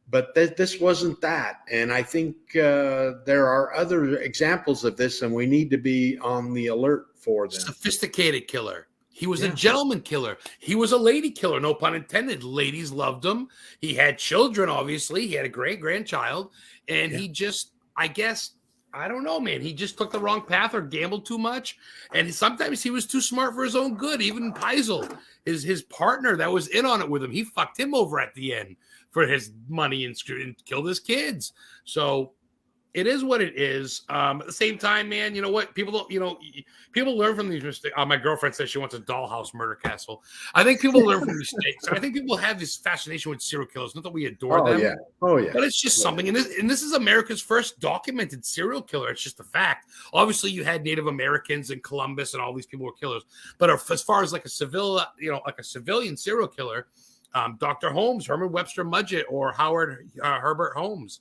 but this wasn't that. And I think there are other examples of this, and we need to be on the alert for them. Sophisticated killer. He was a gentleman killer. He was a lady killer, no pun intended. Ladies loved him. He had children, obviously. He had a great-grandchild, and he just, I guess, I don't know, man. He just took the wrong path or gambled too much. And sometimes he was too smart for his own good. Even Peisel, his partner that was in on it with him, he fucked him over at the end for his money and killed his kids. So it is what it is. At the same time, man, you know what? People don't, people learn from these mistakes. My girlfriend says she wants a dollhouse murder castle. I think people learn from mistakes. And I think people have this fascination with serial killers. Not that we adore them. Oh, yeah. But it's just something. And this is America's first documented serial killer. It's just a fact. Obviously, you had Native Americans and Columbus and all these people were killers. But as far as like a civilian serial killer, Dr. Holmes, Herman Webster Mudgett, or Herbert Holmes.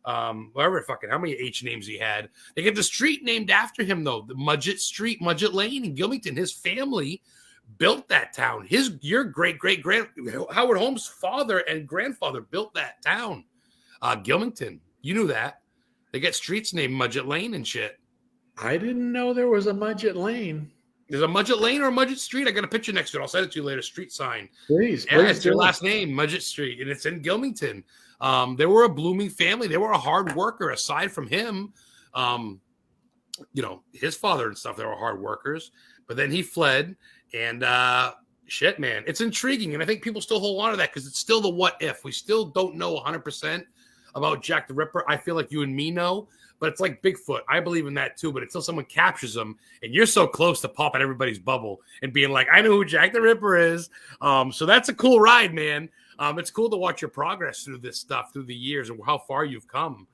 Whatever fucking how many H names he had. They get the street named after him though, the Mudgett Street, Mudgett Lane in Gilmington. His family built that town. Your great Howard Holmes' father and grandfather built that town, Gilmington. You knew that. They get streets named Mudgett Lane and shit. I didn't know there was a Mudgett Lane. There's a Mudgett Lane or a Mudgett Street. I got a picture next to it. I'll send it to you later. Street sign. Please. It's your last name, Mudgett Street, and it's in Gilmington. They were a blooming family. They were a hard worker. Aside from him, his father and stuff, they were hard workers. But then he fled, and shit, man, it's intriguing. And I think people still hold on to that because it's still the what if. We still don't know 100%. about Jack the Ripper, I feel like you and me know, but it's like Bigfoot. I believe in that too, but until someone captures them, and you're so close to popping everybody's bubble and being like, I know who Jack the Ripper is. So that's a cool ride, man. It's cool to watch your progress through this stuff through the years and how far you've come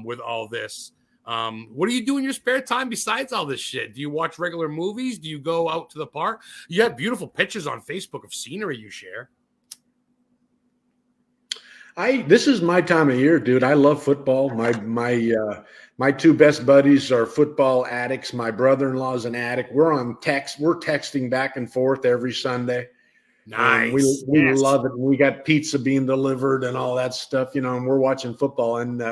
with all this. What do you do in your spare time besides all this shit? Do you watch regular movies? Do you go out to the park? You have beautiful pictures on Facebook of scenery you share. This is my time of year, dude. I love football. My two best buddies are football addicts. My brother-in-law is an addict. We're texting back and forth every Sunday. Nice. We love it. We got pizza being delivered and all that stuff, and we're watching football. And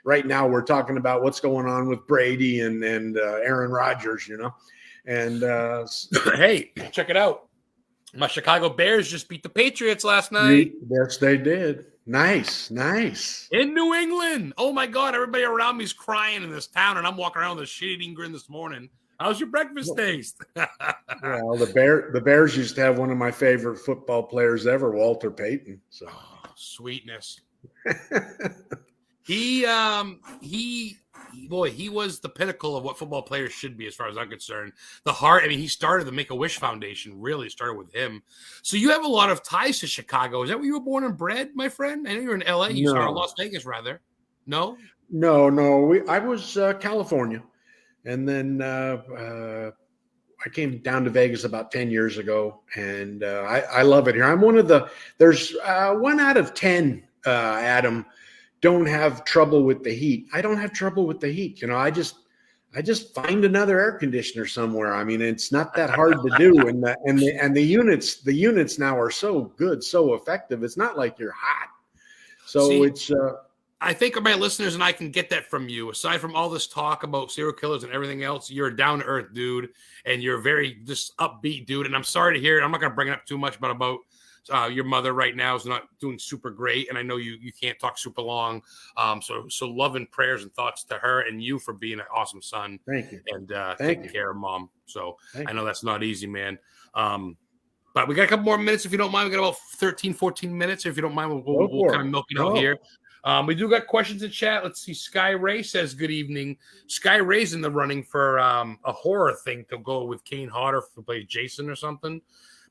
right now we're talking about what's going on with Brady and Aaron Rodgers, And hey, check it out. My Chicago Bears just beat the Patriots last night. Yes, they did. Nice. In New England. Oh my God, everybody around me is crying in this town, and I'm walking around with a shit-eating grin this morning. How's your breakfast taste? Well, the Bears used to have one of my favorite football players ever, Walter Payton. So sweetness. He was the pinnacle of what football players should be, as far as I'm concerned. The heart. I mean, he started the Make-A-Wish Foundation. Really started with him. So you have a lot of ties to Chicago. Is that where you were born and bred, my friend? I know you're in LA. Or Las Vegas, rather. No. I was California, and then I came down to Vegas about 10 years ago, and I love it here. I'm one of there's 1 out of 10, Adam, don't have trouble with the heat. I don't have trouble with the heat. I just find another air conditioner somewhere. I mean, it's not that hard to do. And the units now are so good, so effective. It's not like you're hot. So I think my listeners and I can get that from you. Aside from all this talk about serial killers and everything else, you're a down-to-earth dude, and you're very just upbeat dude. And I'm sorry to hear it. I'm not going to bring it up too much, but about your mother right now is not doing super great, and I know you can't talk super long. So love and prayers and thoughts to her and you for being an awesome son. Thank you. And taking care of mom. So I know that's not easy, man. But we got a couple more minutes if you don't mind. We got about 13, 14 minutes. If you don't mind, we'll kind of milk it out here. We do got questions in chat. Let's see. Sky Ray says, good evening. Sky Ray's in the running for a horror thing to go with Kane Hodder to play Jason or something.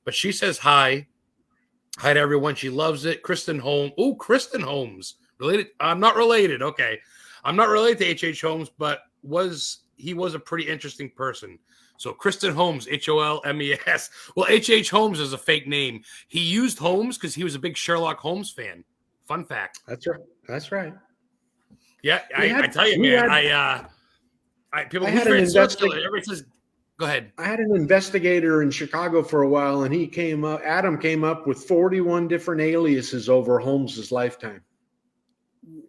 But she says hi. Hi to everyone. She loves it. Kristen Holmes. Oh, Kristen Holmes. Related? I'm not related. Okay. I'm not related to H.H. Holmes, but he was a pretty interesting person. So Kristen Holmes, Holmes. Well, H.H. Holmes is a fake name. He used Holmes because he was a big Sherlock Holmes fan. Fun fact. That's right. Yeah, I tell you, man. Everybody says, go ahead. I had an investigator in Chicago for a while, and Adam came up with 41 different aliases over Holmes's lifetime.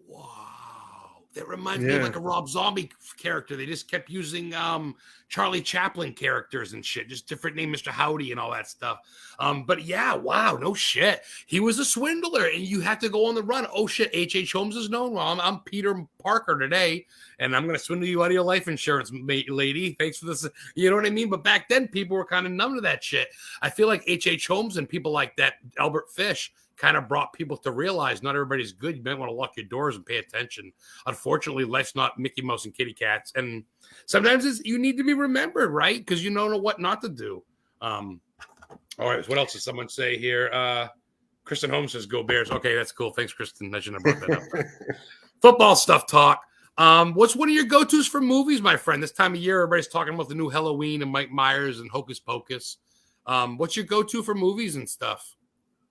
Wow. That reminds me of like a Rob Zombie character. They just kept using Charlie Chaplin characters and shit, just different name, Mr. Howdy and all that stuff. But yeah, wow, no shit. He was a swindler, and you have to go on the run. Oh shit, H.H. Holmes is known. Well, I'm Peter Parker today, and I'm going to swindle you out of your life insurance, lady. Thanks for this. You know what I mean? But back then, people were kind of numb to that shit. I feel like H.H. Holmes and people like that, Albert Fish, kind of brought people to realize not everybody's good. You might want to lock your doors and pay attention. Unfortunately, life's not Mickey Mouse and kitty cats. And sometimes you need to be remembered, right? Because you don't know what not to do. All right, what else does someone say here? Kristen Holmes says, go Bears. Okay, that's cool. Thanks, Kristen. I shouldn't have brought that up. Football stuff talk. What's one of your go-tos for movies, my friend? This time of year, everybody's talking about the new Halloween and Mike Myers and Hocus Pocus. What's your go-to for movies and stuff?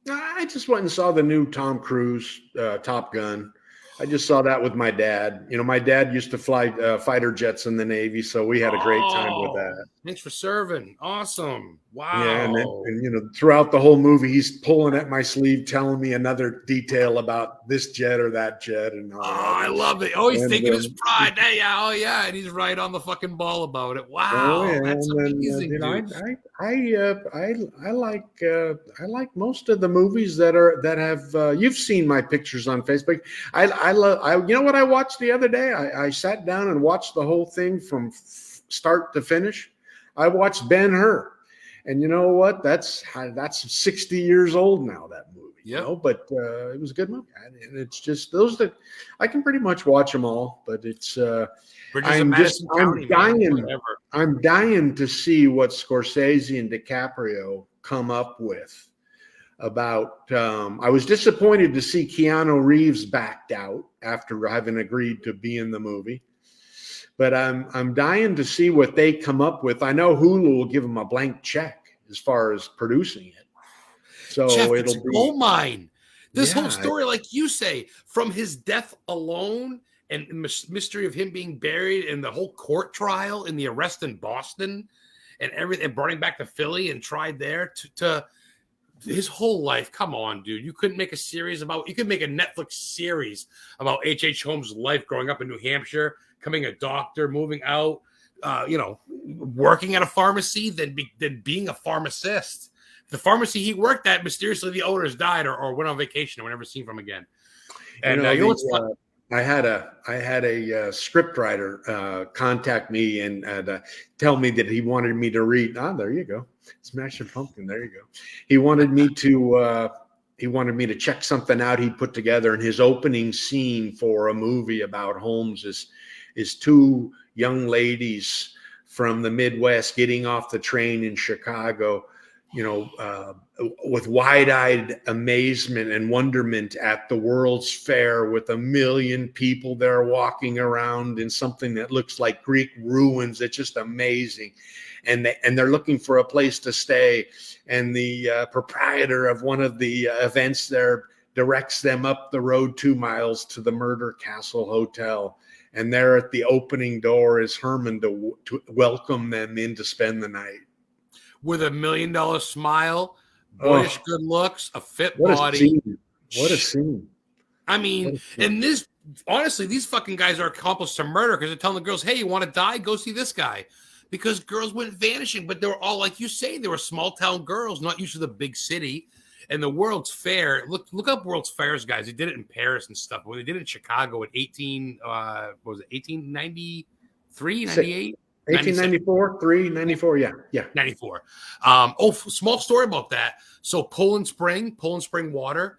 I just went and saw the new Tom Cruise Top Gun. I just saw that with my dad. My dad used to fly fighter jets in the Navy, so we had a great time with that. Thanks for serving. Awesome. Wow. Yeah, and throughout the whole movie, he's pulling at my sleeve, telling me another detail about this jet or that jet. And all that. I love it. Oh, he's taking his pride. Hey, yeah, and he's right on the fucking ball about it. Wow, that's amazing. I like most of the movies that have. You've seen my pictures on Facebook. I love. You know what I watched the other day? I sat down and watched the whole thing from start to finish. I watched Ben-Hur. And you know what? That's 60 years old now, that movie. you know, but it was a good movie. And it's just those that I can pretty much watch them all, but it's Bridges of Madison County, man. I'm dying to see what Scorsese and DiCaprio come up with about. I was disappointed to see Keanu Reeves backed out after having agreed to be in the movie, but I'm dying to see what they come up with. I know Hulu will give them a blank check as far as producing it, so Jeff, it'll be gold mine. This whole story, like you say, from his death alone and the mystery of him being buried and the whole court trial and the arrest in Boston and everything, and brought him back to Philly and tried there to his whole life. Come on, dude. You couldn't make a series about, you could make a Netflix series about H.H. Holmes' life growing up in New Hampshire, becoming a doctor, moving out, working at a pharmacy, then being a pharmacist. The pharmacy he worked at, mysteriously the owners died or went on vacation and were never seen from again. And I had a script writer contact me and tell me that he wanted me to read. There you go, Smashing Pumpkin. There you go. He wanted me to check something out he put together, and his opening scene for a movie about Holmes is two young ladies from the Midwest getting off the train in Chicago, with wide-eyed amazement and wonderment at the World's Fair with 1 million people there walking around in something that looks like Greek ruins. It's just amazing. And they're looking for a place to stay. And the proprietor of one of the events there directs them up the road 2 miles to the Murder Castle Hotel. And there at the opening door is Herman to welcome them in to spend the night. With $1 million smile, boyish good looks, a fit body. What a scene. I mean, and this, honestly, these fucking guys are accomplices to murder because they're telling the girls, hey, you want to die? Go see this guy. Because girls went vanishing, but they were all, like you say, they were small town girls, not used to the big city. And the World's Fair, look up World's Fairs, guys. They did it in Paris and stuff. Well, they did it in Chicago in 1893, 98? 1894, 94, yeah. 94. Small story about that. So Poland Spring water.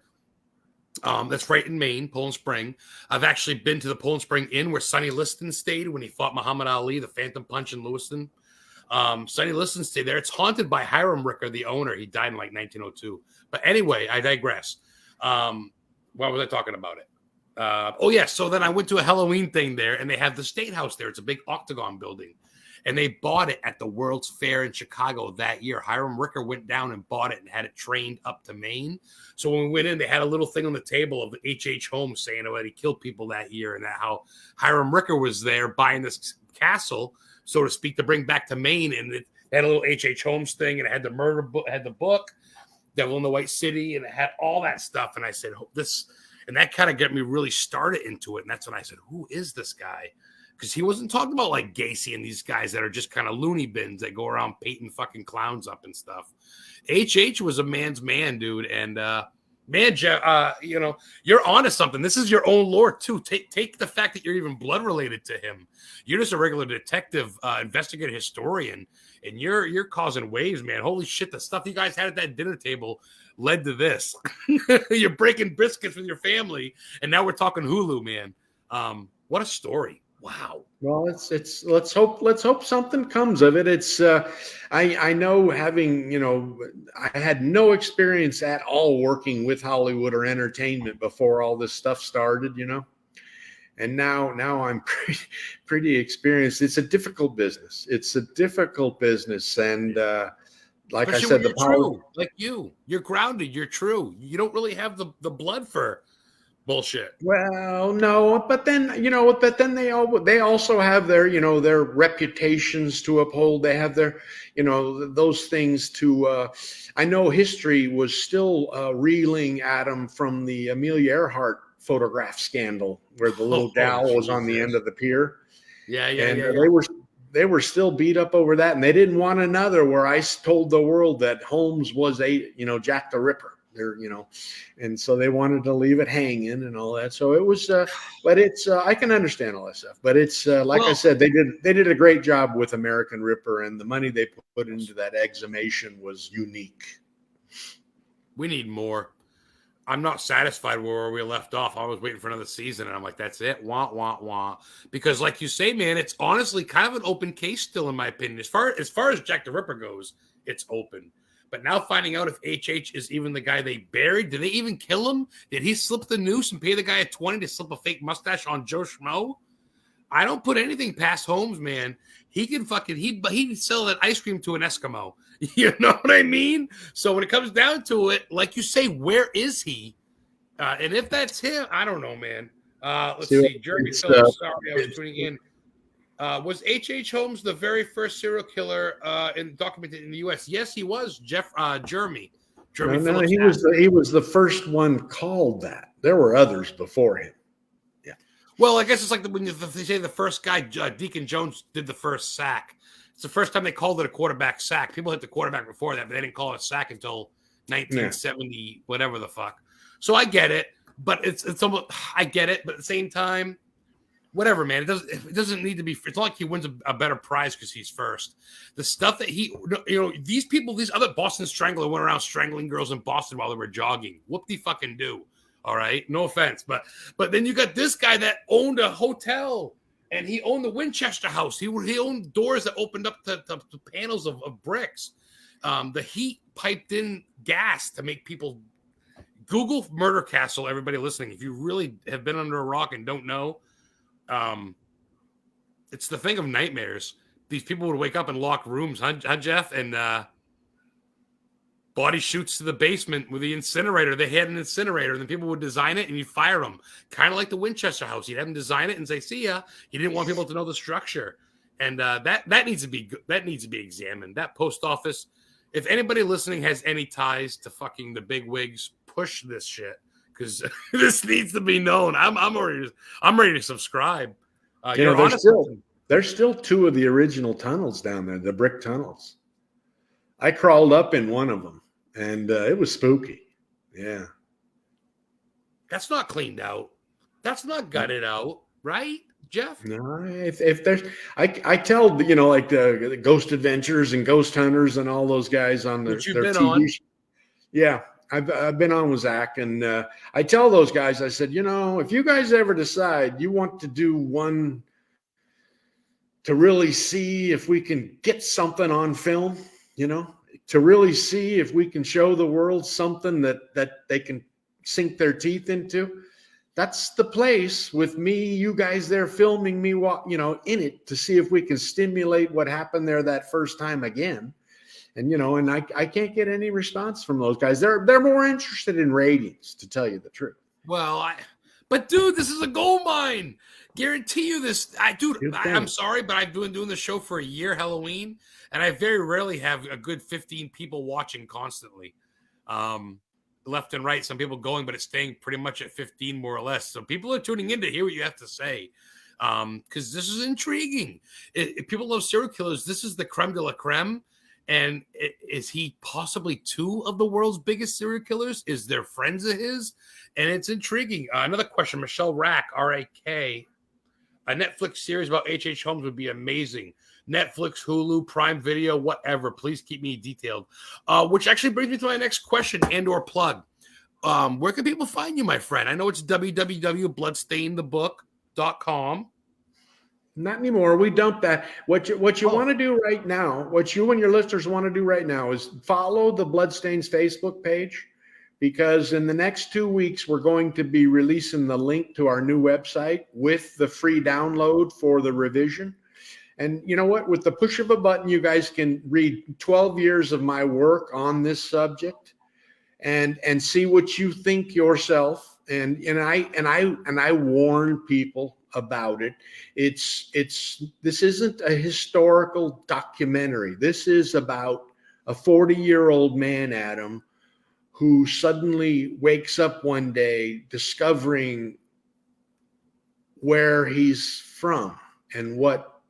That's right in Maine, Poland Spring. I've actually been to the Poland Spring Inn where Sonny Liston stayed when he fought Muhammad Ali, the Phantom Punch in Lewiston. Sonny Liston stayed there. It's haunted by Hiram Ricker, the owner. He died in like 1902. But anyway, I digress. Why was I talking about it? So then I went to a Halloween thing there, and they have the State House there. It's a big octagon building. And they bought it at the World's Fair in Chicago that year. Hiram Ricker went down and bought it and had it trained up to Maine. So when we went in, they had a little thing on the table of H.H. Holmes saying that he killed people that year and that how Hiram Ricker was there buying this castle, so to speak, to bring back to Maine. And it had a little H.H. Holmes thing, and it had the murder book, had the book, Devil in the White City, and it had all that stuff. And I said, and that kind of got me really started into it. And that's when I said, who is this guy? Because he wasn't talking about like Gacy and these guys that are just kind of loony bins that go around painting fucking clowns up and stuff. H.H. was a man's man, dude. And man, Jeff, you're onto something. This is your own lore too. Take the fact that you're even blood related to him. You're just a regular detective, investigative historian, and you're causing waves, man. Holy shit, the stuff you guys had at that dinner table led to this. You're breaking biscuits with your family, and now we're talking Hulu, man. What a story. Wow. Well, it's let's hope something comes of it. It's I know having, I had no experience at all working with Hollywood or entertainment before all this stuff started, And now I'm pretty experienced. It's a difficult business. And like I said, the power, like you're grounded, you're true. You don't really have the blood for bullshit. Well, no, but then they also have their their reputations to uphold. They have their those things to. I know history was still reeling at them from the Amelia Earhart photograph scandal, where the little gal was on the end of the pier. Yeah. They were still beat up over that, and they didn't want another where I told the world that Holmes was Jack the Ripper. And so they wanted to leave it hanging and all that. So it was, but it's, I can understand all that stuff, but it's, I said, they did a great job with American Ripper, and the money they put into that exhumation was unique. We need more. I'm not satisfied where we left off. I was waiting for another season, and I'm like, that's it. Wah, wah, wah. Because, like you say, man, it's honestly kind of an open case still, in my opinion. As far as Jack the Ripper goes, it's open. But now finding out if HH is even the guy they buried, did they even kill him? Did he slip the noose and pay the guy at 20 to slip a fake mustache on Joe Schmo? I don't put anything past Holmes, man. He can he'd sell that ice cream to an Eskimo. You know what I mean? So when it comes down to it, like you say, where is he? And if that's him, I don't know, man. Let's see. Jeremy Phillips, sorry, I was tuning in. Was H.H. Holmes the very first serial killer documented in the U.S.? Yes, he was. Jeremy. No, he was the first one called that. There were others before him. Yeah. Well, I guess it's like when they say the first guy, Deacon Jones, did the first sack. It's the first time they called it a quarterback sack. People hit the quarterback before that, but they didn't call it a sack until 1970, whatever the fuck. So I get it, but it's almost, I get it, but at the same time, whatever, man. It doesn't need to be. It's not like he wins a better prize because he's first. The stuff that these people, these other Boston Strangler went around strangling girls in Boston while they were jogging. Whoop de fucking do. All right, no offense, but then you got this guy that owned a hotel. And he owned the Winchester House. He owned doors that opened up to panels of bricks. The heat piped in gas to make people. Google Murder Castle, everybody listening. If you really have been under a rock and don't know, it's the thing of nightmares. These people would wake up in locked rooms, huh Jeff? And body shoots to the basement with the incinerator. They had an incinerator, and then people would design it, and you fire them. Kind of like the Winchester House. You'd have them design it and say, "See ya." You didn't want people to know the structure, and that needs to be examined. That post office. If anybody listening has any ties to fucking the big wigs, push this shit because this needs to be known. I'm ready to subscribe. There's still two of the original tunnels down there, the brick tunnels. I crawled up in one of them, and it was spooky. Yeah. That's not cleaned out. That's not gutted out, right, Jeff? No, if there's, I tell, like the Ghost Adventures and Ghost Hunters and all those guys on their TV. Yeah, I've been on with Zach, and I tell those guys, I said, if you guys ever decide you want to do one to really see if we can get something on film, to really see if we can show the world something that they can sink their teeth into. That's the place with me, you guys there filming me, in it to see if we can stimulate what happened there that first time again. And, and I can't get any response from those guys. They're more interested in ratings, to tell you the truth. Well, but dude, this is a gold mine. Guarantee you this. I'm sorry, but I've been doing the show for a year, Halloween, and I very rarely have a good 15 people watching constantly. Left and right, some people going, but it's staying pretty much at 15 more or less. So people are tuning in to hear what you have to say because this is intriguing. If people love serial killers, this is the creme de la creme. And is he possibly two of the world's biggest serial killers? Is there friends of his? And it's intriguing. Another question, Michelle Rack, R-A-K. A Netflix series about H.H. Holmes would be amazing. Netflix, Hulu, Prime Video, whatever. Please keep me detailed. Which actually brings me to my next question and or plug. Where can people find you, my friend? I know it's www.bloodstainthebook.com. Not anymore. We dumped that. What you want to do right now, what you and your listeners want to do right now is follow the Bloodstains Facebook page, because in the next 2 weeks, we're going to be releasing the link to our new website with the free download for the revision. And you know what? With the push of a button, you guys can read 12 years of my work on this subject and see what you think yourself. And I warn people about it. This isn't a historical documentary. This is about a 40-year-old man, Adam, who suddenly wakes up one day discovering where he's from and what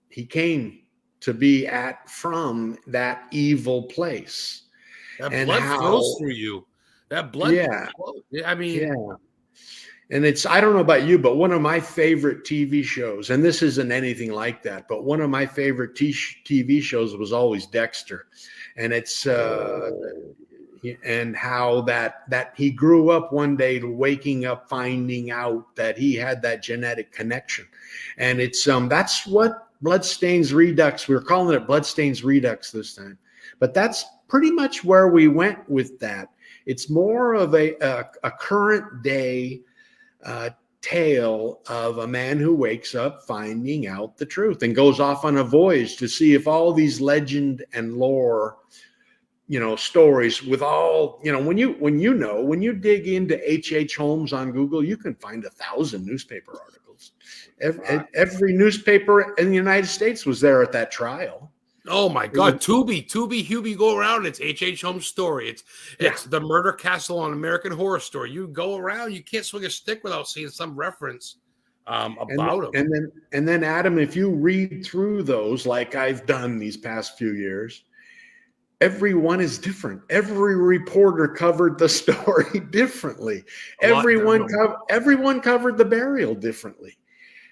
he came to be at from that evil place. That blood flows through you. That blood. Yeah. I mean, yeah. And I don't know about you, but one of my favorite TV shows, and this isn't anything like that, but one of my favorite TV shows was always Dexter. And it's, and how that he grew up one day waking up, finding out that he had that genetic connection. And it's that's what Bloodstains Redux, we're calling it Bloodstains Redux this time, but that's pretty much where we went with that. It's more of a current day tale of a man who wakes up finding out the truth and goes off on a voyage to see if all these legend and lore, stories with all, when you dig into H.H. Holmes on Google, you can find 1,000 newspaper articles. Every newspaper in the United States was there at that trial. Oh my God, Tubi, Hubie, go around. It's H.H. Holmes' story. It's the Murder Castle on American Horror Story. You go around, you can't swing a stick without seeing some reference about him. And then Adam, if you read through those, like I've done these past few years, everyone is different. Every reporter covered the story differently. Everyone covered the burial differently.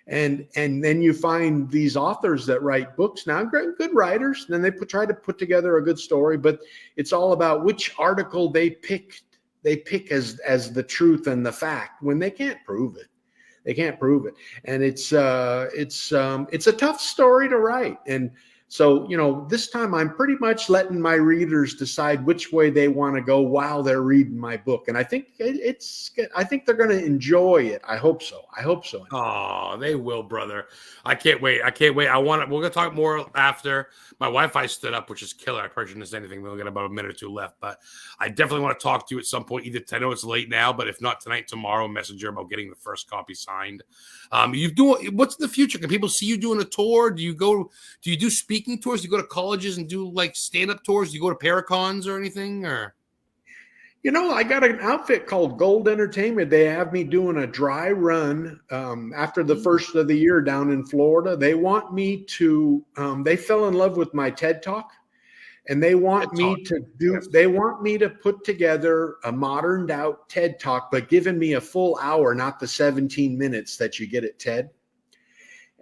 And then you find these authors that write books now, good writers, and then they try to put together a good story, but it's all about which article they pick as the truth and the fact when they can't prove it. They can't prove it. And it's a tough story to write. And so, this time I'm pretty much letting my readers decide which way they want to go while they're reading my book. And I think I think they're going to enjoy it. I hope so. Oh, they will, brother. I can't wait. We're going to talk more after. My Wi-Fi stood up, which is killer. I probably shouldn't have said anything. We only got about a minute or two left, but I definitely want to talk to you at some point. I know it's late now, but if not tonight, tomorrow, Messenger about getting the first copy signed. What's the future? Can people see you doing a tour? Do you do speaking tours? Do you go to colleges and do like stand-up tours? Do you go to Paracons or anything? Or I got an outfit called Gold Entertainment. They have me doing a dry run after the first of the year down in Florida. They want me to. They fell in love with my TED Talk, and they want me to put together a moderned out TED Talk, but giving me a full hour, not the 17 minutes that you get at TED.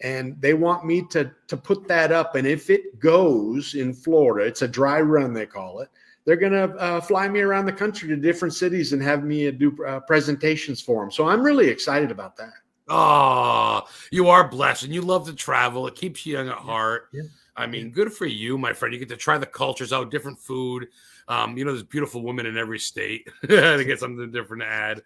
And they want me to put that up. And if it goes in Florida, it's a dry run, they call it. They're going to fly me around the country to different cities and have me do presentations for them. So I'm really excited about that. Oh, you are blessed and you love to travel. It keeps you young at heart. Yeah. I mean, good for you, my friend. You get to try the cultures out, different food. There's beautiful women in every state to get something different to add.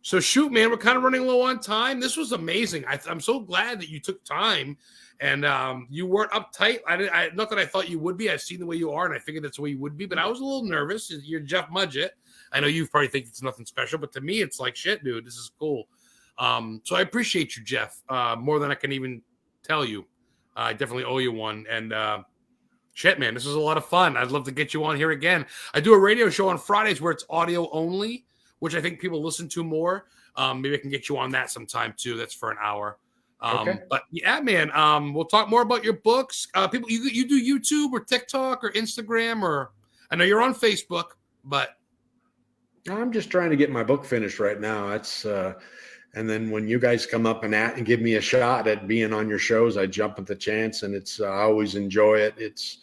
So shoot, man, we're kind of running low on time. This was amazing. I'm so glad that you took time and you weren't uptight. Not that I thought you would be. I've seen the way you are, and I figured that's the way you would be, but I was a little nervous. You're Jeff Mudgett. I know you probably think it's nothing special, but to me, it's like, shit, dude, this is cool. So I appreciate you, Jeff, more than I can even tell you. I definitely owe you one. And shit, man, this was a lot of fun. I'd love to get you on here again. I do a radio show on Fridays where it's audio only, which I think people listen to more. Maybe I can get you on that sometime too. That's for an hour. Okay. But yeah, man, we'll talk more about your books. People, you do YouTube or TikTok or Instagram, or I know you're on Facebook, but I'm just trying to get my book finished right now. That's and then when you guys come up and give me a shot at being on your shows, I jump at the chance, and I always enjoy it. It's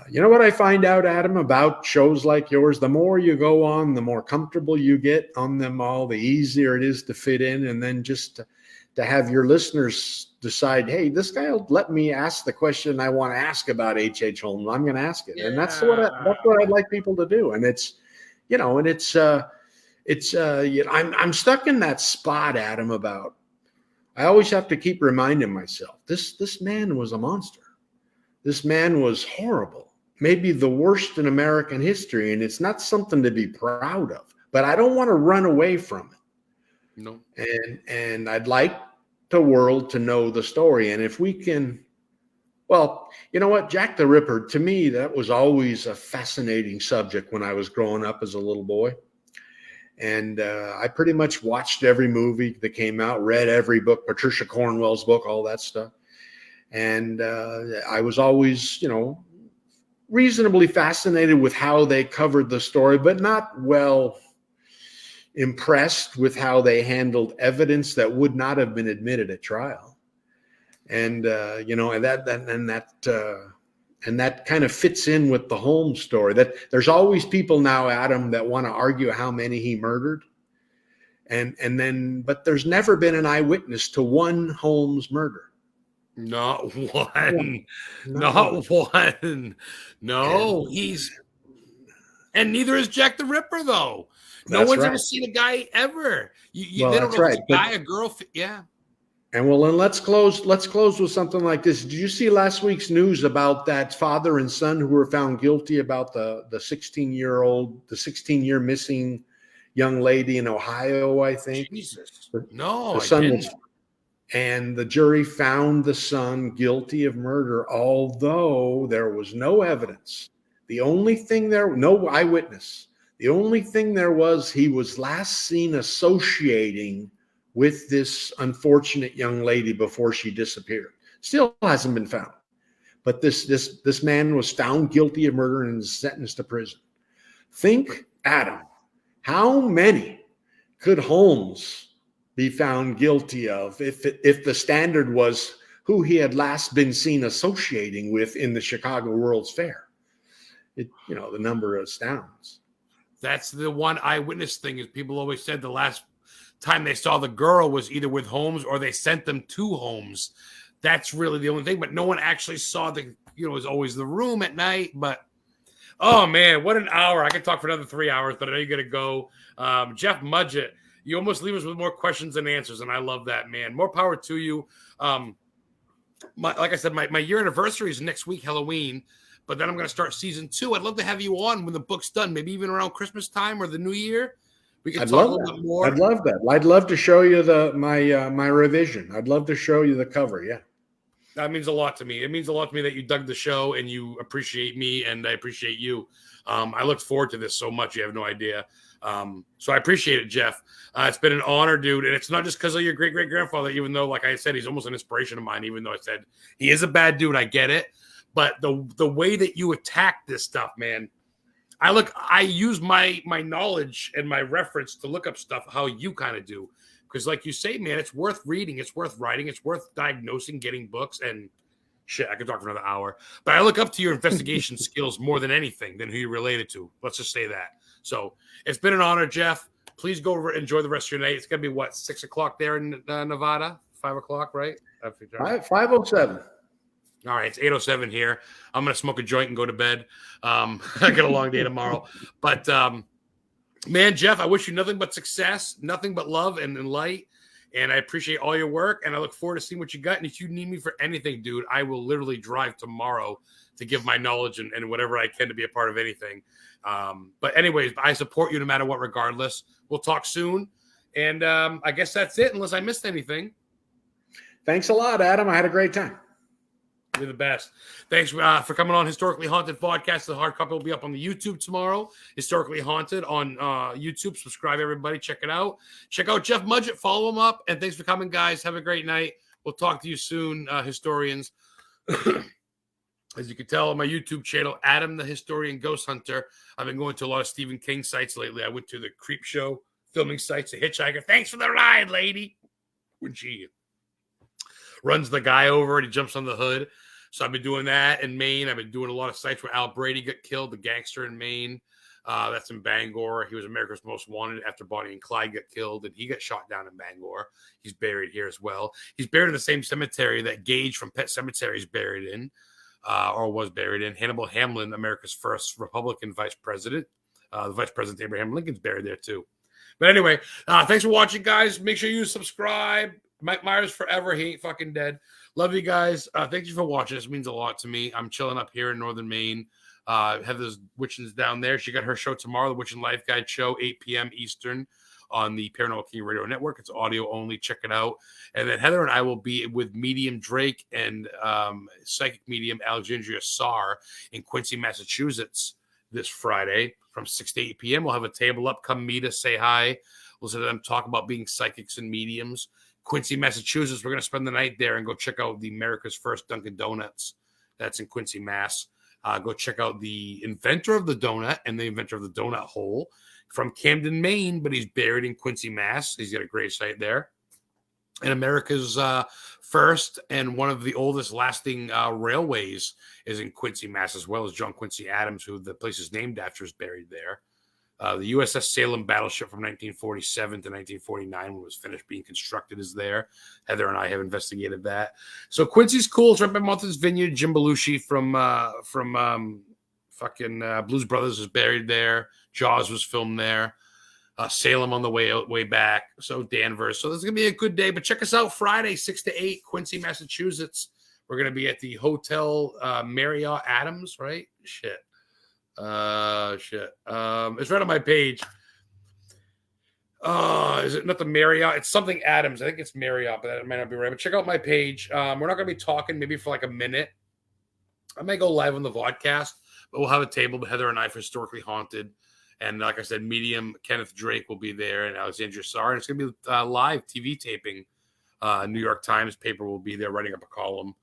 you know what I find out, Adam, about shows like yours? The more you go on, the more comfortable you get on them all, the easier it is to fit in, and then just to have your listeners decide, hey, this guy will let me ask the question I want to ask about H.H. Holmes. I'm going to ask it, and that's what I'd like people to do. And I'm stuck in that spot, Adam. About I always have to keep reminding myself this man was a monster. This man was horrible, maybe the worst in American history, and it's not something to be proud of. But I don't want to run away from it. No. And I'd like the world to know the story. And if we can, well, you know what, Jack the Ripper, to me, that was always a fascinating subject when I was growing up as a little boy. And I pretty much watched every movie that came out, read every book, Patricia Cornwell's book, all that stuff. And I was always, reasonably fascinated with how they covered the story, but not well impressed with how they handled evidence that would not have been admitted at trial. And, And that kind of fits in with the Holmes story. That there's always people now, Adam, that want to argue how many he murdered. But there's never been an eyewitness to one Holmes murder. Not one. Not Not one. No, and neither is Jack the Ripper, though. No one's ever seen a guy ever. They don't know if it's a guy, a girl. Yeah. And well, then let's close with something like this. Did you see last week's news about that father and son who were found guilty about the 16-year missing young lady in Ohio, I think? Jesus. No, the son and the jury found the son guilty of murder, although there was no evidence. No eyewitness. The only thing there was, he was last seen associating with this unfortunate young lady before she disappeared. Still hasn't been found. But this man was found guilty of murder and sentenced to prison. Think, Adam, how many could Holmes be found guilty of if the standard was who he had last been seen associating with in the Chicago World's Fair? The number astounds. That's the one eyewitness thing, is people always said the last time they saw the girl was either with Holmes or they sent them to Holmes. That's really the only thing, but no one actually saw it was always the room at night. But oh man, what an hour. I could talk for another 3 hours, but I know you gotta go. Jeff Mudgett, you almost leave us with more questions than answers, and I love that, man. More power to you. Like I said, my year anniversary is next week, Halloween, but then I'm going to start season 2. I'd love to have you on when the book's done, maybe even around Christmas time or the New Year. We can talk a little bit more. I'd love that. I'd love to show you my revision. I'd love to show you the cover. Yeah. That means a lot to me. It means a lot to me that you dug the show and you appreciate me and I appreciate you. I look forward to this so much. You have no idea. So I appreciate it, Jeff. It's been an honor, dude. And it's not just because of your great-great-grandfather, even though, like I said, he's almost an inspiration of mine, even though I said he is a bad dude. I get it. But the way that you attack this stuff, man, I use my knowledge and my reference to look up stuff how you kind of do. Because like you say, man, it's worth reading. It's worth writing. It's worth diagnosing, getting books. And shit, I could talk for another hour. But I look up to your investigation skills more than anything than who you're related to. Let's just say that. So it's been an honor, Jeff. Please go enjoy the rest of your night. It's going to be, 6 o'clock there in Nevada? 5 o'clock, right? 5:07. All right, it's 8:07 here. I'm going to smoke a joint and go to bed. I got a long day tomorrow. But, man, Jeff, I wish you nothing but success, nothing but love and light. And I appreciate all your work. And I look forward to seeing what you got. And if you need me for anything, dude, I will literally drive tomorrow to give my knowledge and whatever I can to be a part of anything. But anyways, I support you no matter what, regardless. We'll talk soon. And I guess that's it, unless I missed anything. Thanks a lot, Adam. I had a great time. You're the best. Thanks for coming on Historically Haunted Podcast. The hard copy will be up on the YouTube tomorrow. Historically Haunted on YouTube. Subscribe, everybody. Check it out. Check out Jeff Mudgett. Follow him up. And thanks for coming, guys. Have a great night. We'll talk to you soon, historians. As you can tell on my YouTube channel, Adam the Historian Ghost Hunter. I've been going to a lot of Stephen King sites lately. I went to the Creep Show filming sites, The Hitchhiker. Thanks for the ride, lady. When she runs the guy over and he jumps on the hood. So I've been doing that in Maine. I've been doing a lot of sites where Al Brady got killed, the gangster in Maine. That's in Bangor. He was America's Most Wanted after Bonnie and Clyde got killed, and he got shot down in Bangor. He's buried here as well. He's buried in the same cemetery that Gage from Pet Sematary is buried in, or was buried in. Hannibal Hamlin, America's first Republican vice president. The Vice President Abraham Lincoln's buried there too. But anyway, thanks for watching, guys. Make sure you subscribe. Mike Myers forever. He ain't fucking dead. Love you guys. Thank you for watching. This means a lot to me. I'm chilling up here in northern Maine. Heather's Witchins down there. She got her show tomorrow, the Witch and Life Guide show, 8 p.m. Eastern on the Paranormal King Radio Network. It's audio only. Check it out. And then Heather and I will be with Medium Drake and Psychic Medium Alexandria Sarr in Quincy, Massachusetts this Friday from 6 to 8 p.m. We'll have a table up. Come meet us. Say hi. Listen to them talk about being psychics and mediums. Quincy, Massachusetts. We're going to spend the night there and go check out the America's First Dunkin' Donuts. That's in Quincy, Mass. Go check out the inventor of the donut and the inventor of the donut hole from Camden, Maine, but he's buried in Quincy, Mass. He's got a great site there. And America's first and one of the oldest lasting railways is in Quincy, Mass, as well as John Quincy Adams, who the place is named after, is buried there. The USS Salem battleship from 1947 to 1949, when it was finished being constructed, is there. Heather and I have investigated that. So Quincy's cool. It's right by Martha's Vineyard. Jim Belushi from Blues Brothers is buried there. Jaws was filmed there. Salem on the way back. So Danvers. So this is going to be a good day. But check us out Friday, 6 to 8, Quincy, Massachusetts. We're going to be at the Hotel Marriott Adams, right? Shit. It's right on my page. Is it not the Marriott? It's something Adams. I think it's Marriott, but that might not be right. But check out my page. We're not going to be talking maybe for like a minute. I may go live on the VODCAST, but we'll have a table with Heather and I for Historically Haunted. And like I said, Medium Kenneth Drake will be there, and Alexandria Sarr. And it's going to be live TV taping. New York Times paper will be there writing up a column.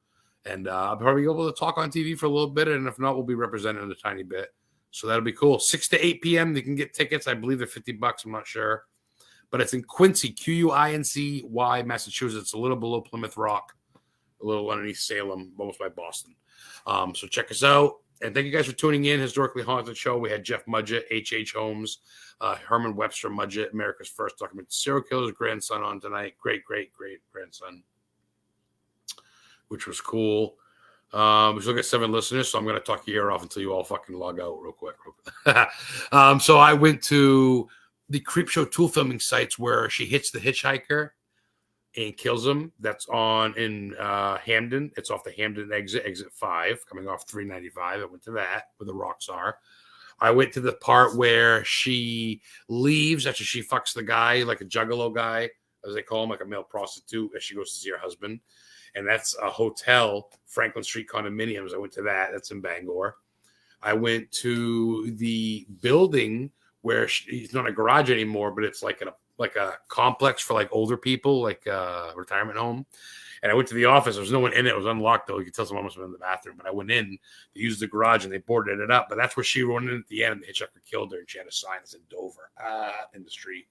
And I'll probably be able to talk on TV for a little bit. And if not, we'll be represented a tiny bit. So that'll be cool. 6 to 8 p.m. You can get tickets. I believe they're $50. I'm not sure. But it's in Quincy, Quincy, Massachusetts, a little below Plymouth Rock, a little underneath Salem, almost by Boston. So check us out. And thank you guys for tuning in. Historically Haunted Show. We had Jeff Mudgett, H.H. Holmes, Herman Webster Mudgett, America's first documented serial killer's grandson on tonight. Great grandson, which was cool. We still get 7 listeners, so I'm going to talk your ear off until you all fucking log out real quick. So I went to the Creepshow tool filming sites where she hits the hitchhiker and kills him. That's in Hamden. It's off the Hamden exit 5, coming off 395. I went to that where the rocks are. I went to the part where she leaves after she fucks the guy, like a juggalo guy, as they call him, like a male prostitute, as she goes to see her husband. And that's a hotel, Franklin Street Condominiums. I went to that. That's in Bangor. I went to the building where it's not a garage anymore, but it's like a complex for like older people, like a retirement home. And I went to the office. There was no one in it. It was unlocked, though. You could tell someone must have been in the bathroom. But I went in to use the garage, and they boarded it up. But that's where she ran in at the end, and the hitchhiker killed her. And she had a sign that said Dover in the street.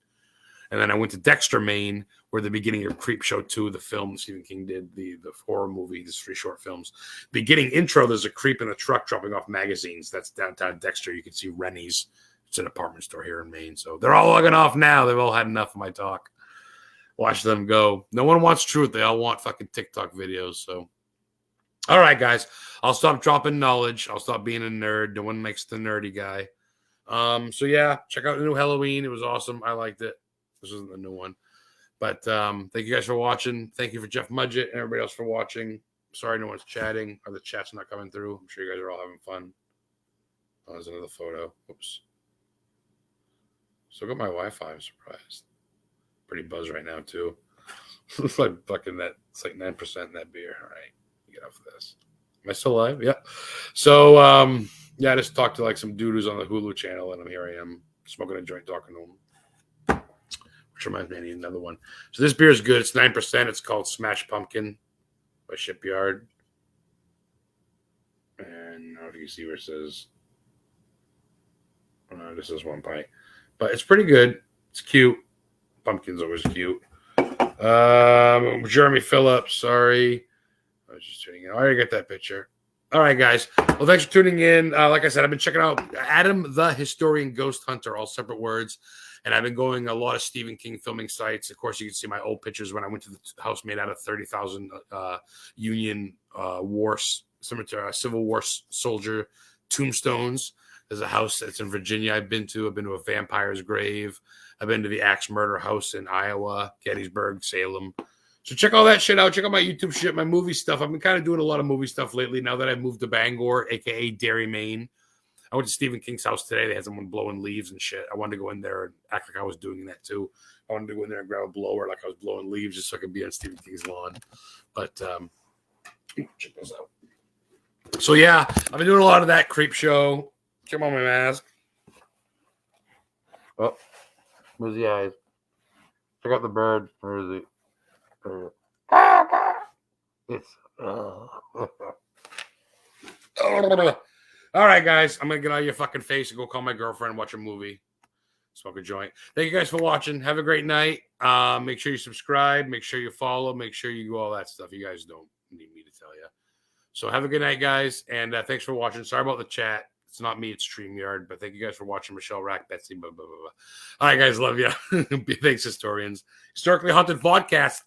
And then I went to Dexter, Maine, where the beginning of Creepshow 2, the film Stephen King did, the horror movie, these 3 short films. Beginning intro, there's a creep in a truck dropping off magazines. That's downtown Dexter. You can see Rennie's. It's an apartment store here in Maine. So they're all logging off now. They've all had enough of my talk. Watch them go. No one wants truth. They all want fucking TikTok videos. So, all right, guys. I'll stop dropping knowledge. I'll stop being a nerd. No one makes the nerdy guy. So, yeah, check out the new Halloween. It was awesome. I liked it. This isn't the new one. But thank you guys for watching. Thank you for Jeff Mudgett and everybody else for watching. Sorry no one's chatting or the chat's not coming through. I'm sure you guys are all having fun. Oh, there's another photo. Oops. Still got my Wi-Fi. I'm surprised. Pretty buzzed right now, too. It's like fucking that. It's like 9% in that beer. All right. Get off this. Am I still live? Yeah. So, yeah, I just talked to like some dude who's on the Hulu channel, and here I am smoking a joint talking to him. Which reminds me, I need another one. So this beer is good. It's 9%. It's called Smash Pumpkin by Shipyard. And I don't know if you can see where it says. This is 1 pint. But it's pretty good. It's cute. Pumpkin's always cute. Jeremy Phillips, sorry. I was just tuning in. I already got that picture. All right, guys. Well, thanks for tuning in. Like I said, I've been checking out Adam the Historian Ghost Hunter, all separate words. And I've been going a lot of Stephen King filming sites. Of course, you can see my old pictures when I went to the house made out of 30,000 Union War cemetery, Civil War soldier tombstones. There's a house that's in Virginia I've been to. I've been to a vampire's grave. I've been to the Axe Murder House in Iowa, Gettysburg, Salem. So check all that shit out. Check out my YouTube shit, my movie stuff. I've been kind of doing a lot of movie stuff lately now that I've moved to Bangor, a.k.a. Derry, Maine. I went to Stephen King's house today. They had someone blowing leaves and shit. I wanted to go in there and act like I was doing that too. I wanted to go in there and grab a blower like I was blowing leaves just so I could be on Stephen King's lawn. But check this out. So yeah, I've been doing a lot of that creep show. Check on my mask. Oh, where's the eyes? Check out the bird. Where is it? It's. All right, guys. I'm gonna get out of your fucking face and go call my girlfriend and watch a movie. Smoke a joint. Thank you guys for watching. Have a great night. Make sure you subscribe. Make sure you follow. Make sure you do all that stuff. You guys don't need me to tell you. So have a good night, guys. And thanks for watching. Sorry about the chat. It's not me. It's StreamYard. But thank you guys for watching. Michelle, Rack, Betsy, blah, blah, blah, blah. All right, guys. Love you. Thanks, historians. Historically Haunted Podcast.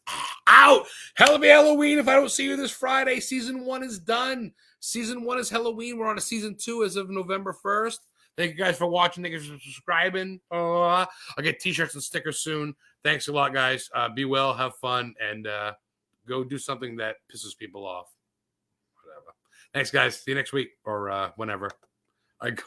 Out. Hell of a Halloween. If I don't see you this Friday, season 1 is done. Season 1 is Halloween. We're on to season 2 as of November 1st. Thank you guys for watching. Thank you for subscribing. I'll get t-shirts and stickers soon. Thanks a lot, guys. Be well, have fun, and go do something that pisses people off. Whatever. Thanks, guys. See you next week or whenever I go.